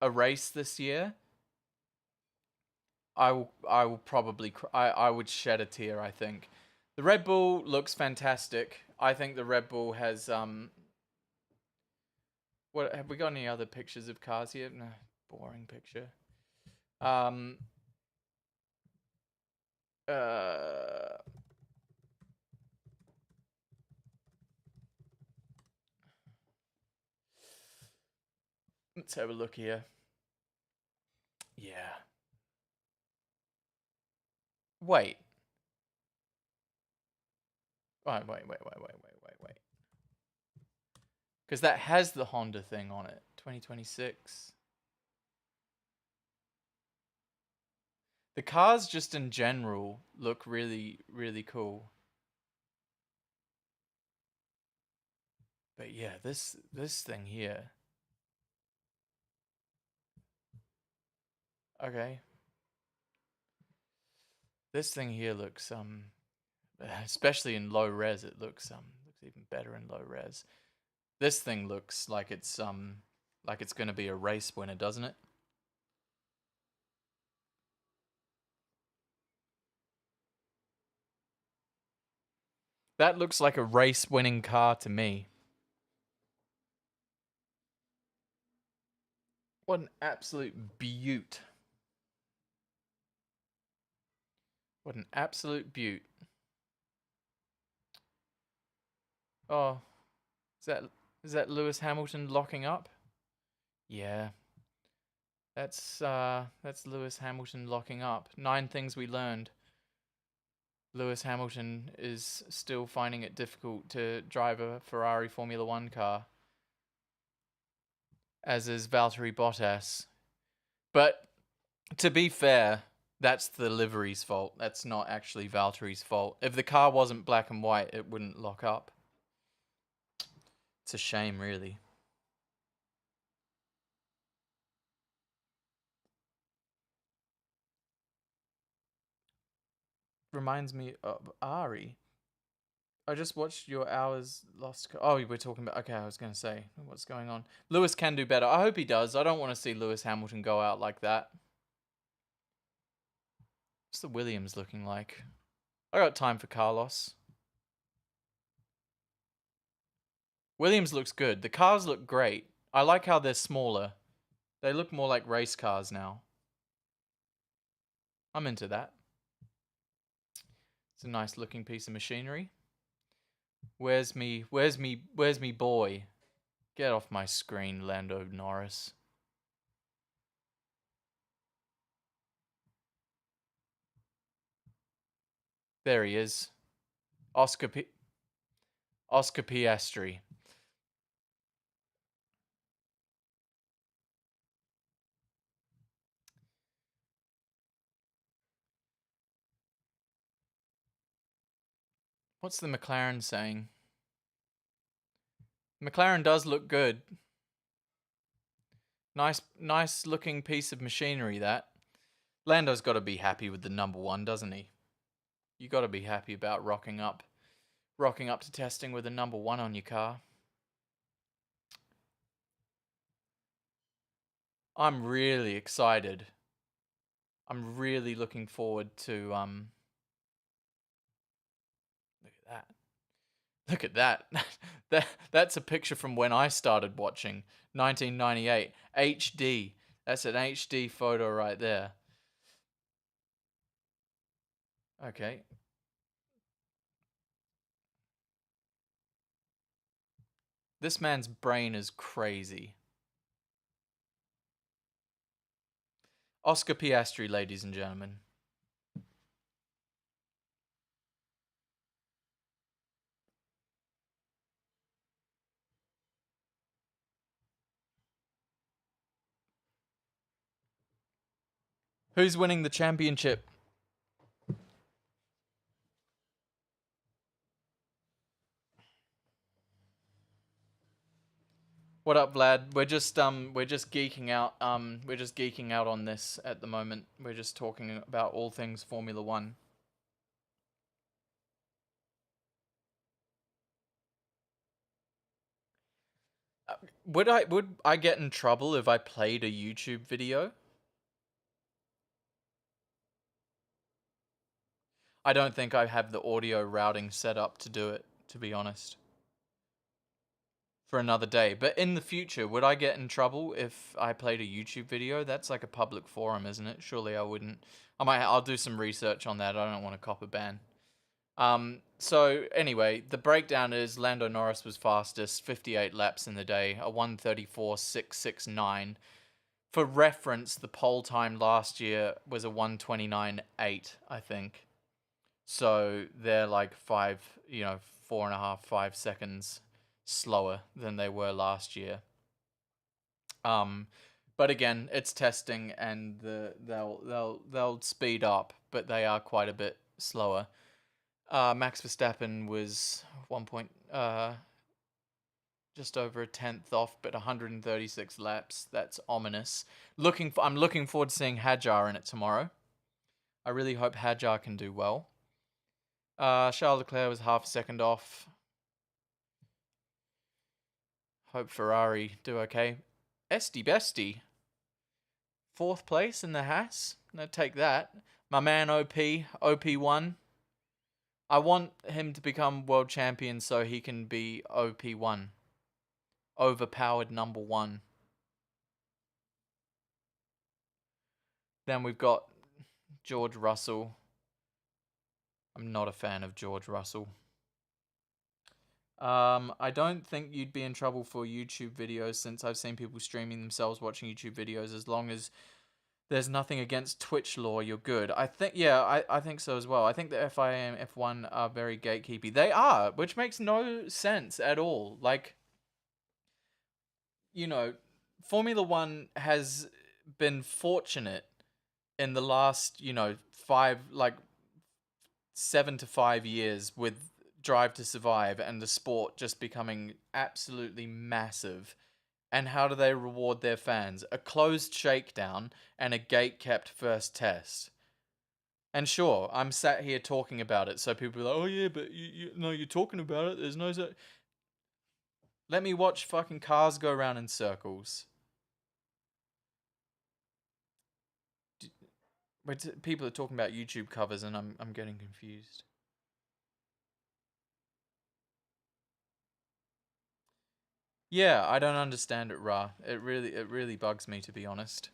a race this year, I will probably I would shed a tear. I think the Red Bull looks fantastic. I think the Red Bull has What have we got? Any other pictures of cars here? No, boring picture. Um. Uh. Let's have a look here. Yeah. Wait. Wait. Because that has the Honda thing on it. 2026. The cars just in general look really, really cool. But yeah, this thing here. Okay. This thing here looks especially in low res, it looks even better in low res. This thing looks like it's gonna be a race winner, doesn't it? That looks like a race winning car to me. What an absolute beaut. What an absolute beaut. Oh, is that Lewis Hamilton locking up? Yeah. That's Lewis Hamilton locking up. 9 things we learned. Lewis Hamilton is still finding it difficult to drive a Ferrari Formula 1 car. As is Valtteri Bottas. But to be fair, that's the livery's fault. That's not actually Valtteri's fault. If the car wasn't black and white, it wouldn't lock up. It's a shame, really. Reminds me of Ari. I just watched your hours lost. Oh, we're talking about. Okay, I was going to say what's going on. Lewis can do better. I hope he does. I don't want to see Lewis Hamilton go out like that. What's the Williams looking like? I got time for Carlos. Williams looks good. The cars look great. I like how they're smaller. They look more like race cars now. I'm into that. It's a nice looking piece of machinery. Where's me boy? Get off my screen, Lando Norris. There he is. Oscar Piastri. What's the McLaren saying? McLaren does look good. Nice looking piece of machinery, that. Lando's got to be happy with the number 1, doesn't he? You got to be happy about rocking up to testing with a number 1 on your car. I'm really excited. I'm really looking forward to Look at that. That's a picture from when I started watching. 1998. HD. That's an HD photo right there. Okay. This man's brain is crazy. Oscar Piastri, ladies and gentlemen. Who's winning the championship? What up, Vlad? We're just geeking out. We're just geeking out on this at the moment. We're just talking about all things Formula One. Would I get in trouble if I played a YouTube video? I don't think I have the audio routing set up to do it, to be honest. For another day. But in the future, would I get in trouble if I played a YouTube video? That's like a public forum, isn't it? Surely I wouldn't. I'll do some research on that. I don't want to cop a ban. So anyway, the breakdown is Lando Norris was fastest, 58 laps in the day, a 1:34.669. For reference, the pole time last year was a 1:29.8, I think. So they're like 4.5, 5 seconds slower than they were last year. But again, it's testing, and they'll speed up, but they are quite a bit slower. Max Verstappen was just over a tenth off, but 136 laps. That's ominous. I'm looking forward to seeing Hadjar in it tomorrow. I really hope Hadjar can do well. Charles Leclerc was half a second off. Hope Ferrari do okay. Esty Bestie, 4th place in the Haas. No, take that. My man OP1. I want him to become world champion so he can be OP1. Overpowered number 1. Then we've got George Russell. I'm not a fan of George Russell. I don't think you'd be in trouble for YouTube videos, since I've seen people streaming themselves watching YouTube videos. As long as there's nothing against Twitch law, you're good. I think so as well. I think the FIA and F1 are very gatekeepy. They are, which makes no sense at all. Like, Formula One has been fortunate in the last, 7 to 5 years with Drive to Survive and the sport just becoming absolutely massive. And how do they reward their fans? A closed shakedown and a gate-kept first test. And sure, I'm sat here talking about it, so people are like, oh yeah, but you're talking about it, there's no... Let me watch fucking cars go around in circles. But people are talking about YouTube covers, and I'm getting confused. Yeah, I don't understand it, Ra. It really bugs me, to be honest.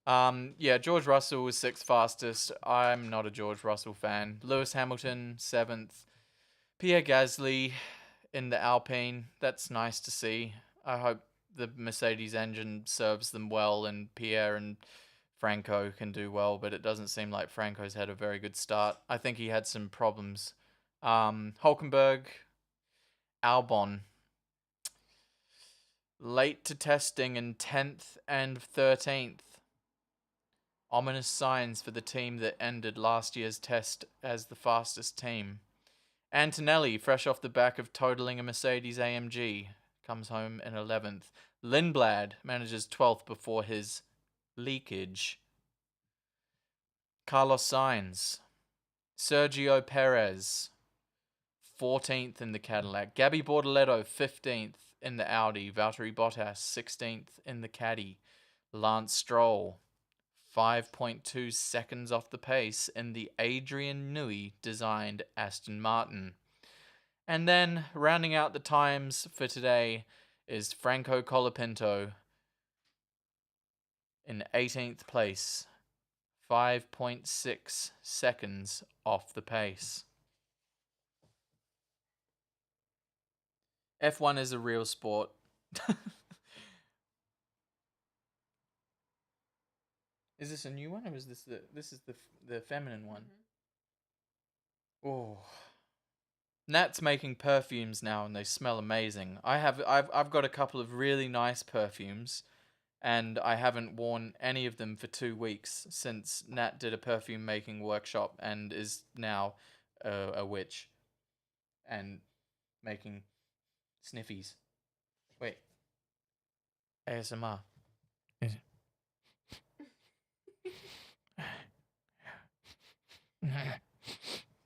George Russell was 6th fastest. I'm not a George Russell fan. Lewis Hamilton, 7th. Pierre Gasly in the Alpine. That's nice to see. I hope the Mercedes engine serves them well, and Pierre and Franco can do well, but it doesn't seem like Franco's had a very good start. I think he had some problems. Hulkenberg, Albon, late to testing in 10th and 13th. Ominous signs for the team that ended last year's test as the fastest team. Antonelli, fresh off the back of totaling a Mercedes AMG, comes home in 11th. Lindblad manages 12th before his leakage. Carlos Sainz. Sergio Perez, 14th in the Cadillac. Gabby Bortoleto, 15th in the Audi. Valtteri Bottas, 16th in the Caddy. Lance Stroll, 5.2 seconds off the pace in the Adrian Newey designed Aston Martin. And then, rounding out the times for today, is Franco Colapinto in 18th place, 5.6 seconds off the pace. F1 is a real sport. Is this a new one or is this the feminine one? Oh. Nat's making perfumes now and they smell amazing. I've got a couple of really nice perfumes and I haven't worn any of them for 2 weeks since Nat did a perfume making workshop and is now a witch and making sniffies. Wait. ASMR.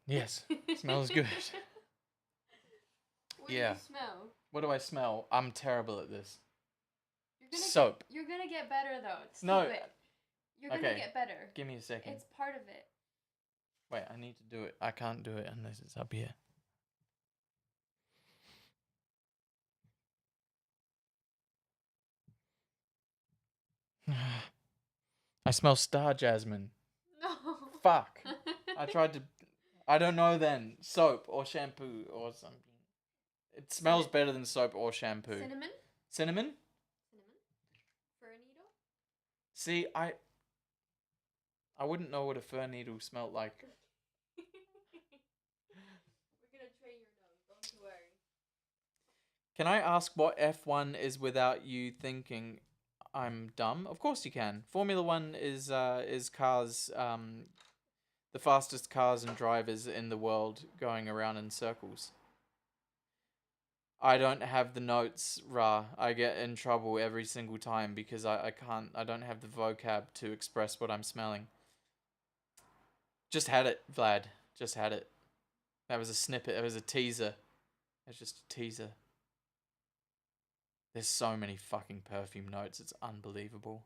Yes, smells good. What do Yeah. you smell? What do I smell? I'm terrible at this. Soap. Soap. You're gonna get better though. Stop No. it. You're gonna Okay. get better. Give me a second. It's part of it. Wait, I need to do it. I can't do it unless it's up here. I smell star jasmine. No. Fuck. I tried to. I don't know then. Soap or shampoo or something. It smells better than soap or shampoo. Cinnamon? Cinnamon? Cinnamon? Fir needle? See, I wouldn't know what a fir needle smelled like. We're gonna train your nose, don't you worry. Can I ask what F1 is without you thinking I'm dumb? Of course you can. Formula 1 is cars, the fastest cars and drivers in the world going around in circles. I don't have the notes, Ra. I get in trouble every single time because I don't have the vocab to express what I'm smelling. Just had it, Vlad. Just had it. That was a snippet. It was a teaser. It was just a teaser. There's so many fucking perfume notes. It's unbelievable.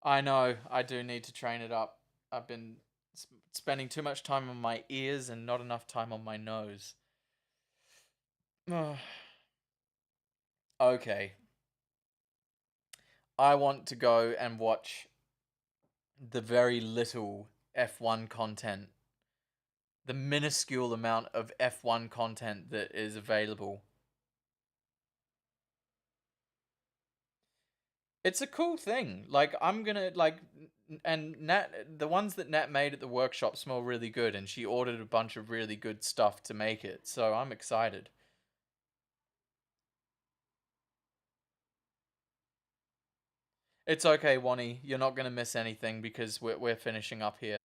I know. I do need to train it up. I've been spending too much time on my ears and not enough time on my nose. Okay. I want to go and watch the very little F1 content. The minuscule amount of F1 content that is available. It's a cool thing. Like, I'm gonna, like, and Nat, the ones that Nat made at the workshop smell really good, and she ordered a bunch of really good stuff to make it, so I'm excited. It's okay, Wani, you're not gonna miss anything because we're finishing up here.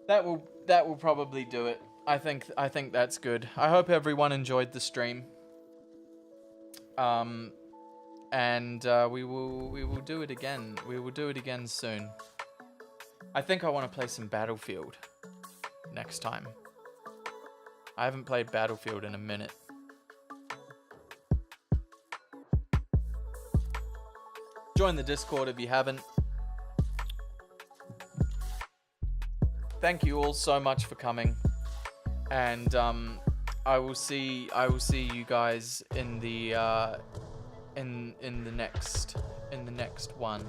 That will probably do it. I think that's good. I hope everyone enjoyed the stream. And we will do it again. We will do it again soon. I think I want to play some Battlefield next time. I haven't played Battlefield in a minute. Join the Discord if you haven't. Thank you all so much for coming, and I will see you guys in the next one.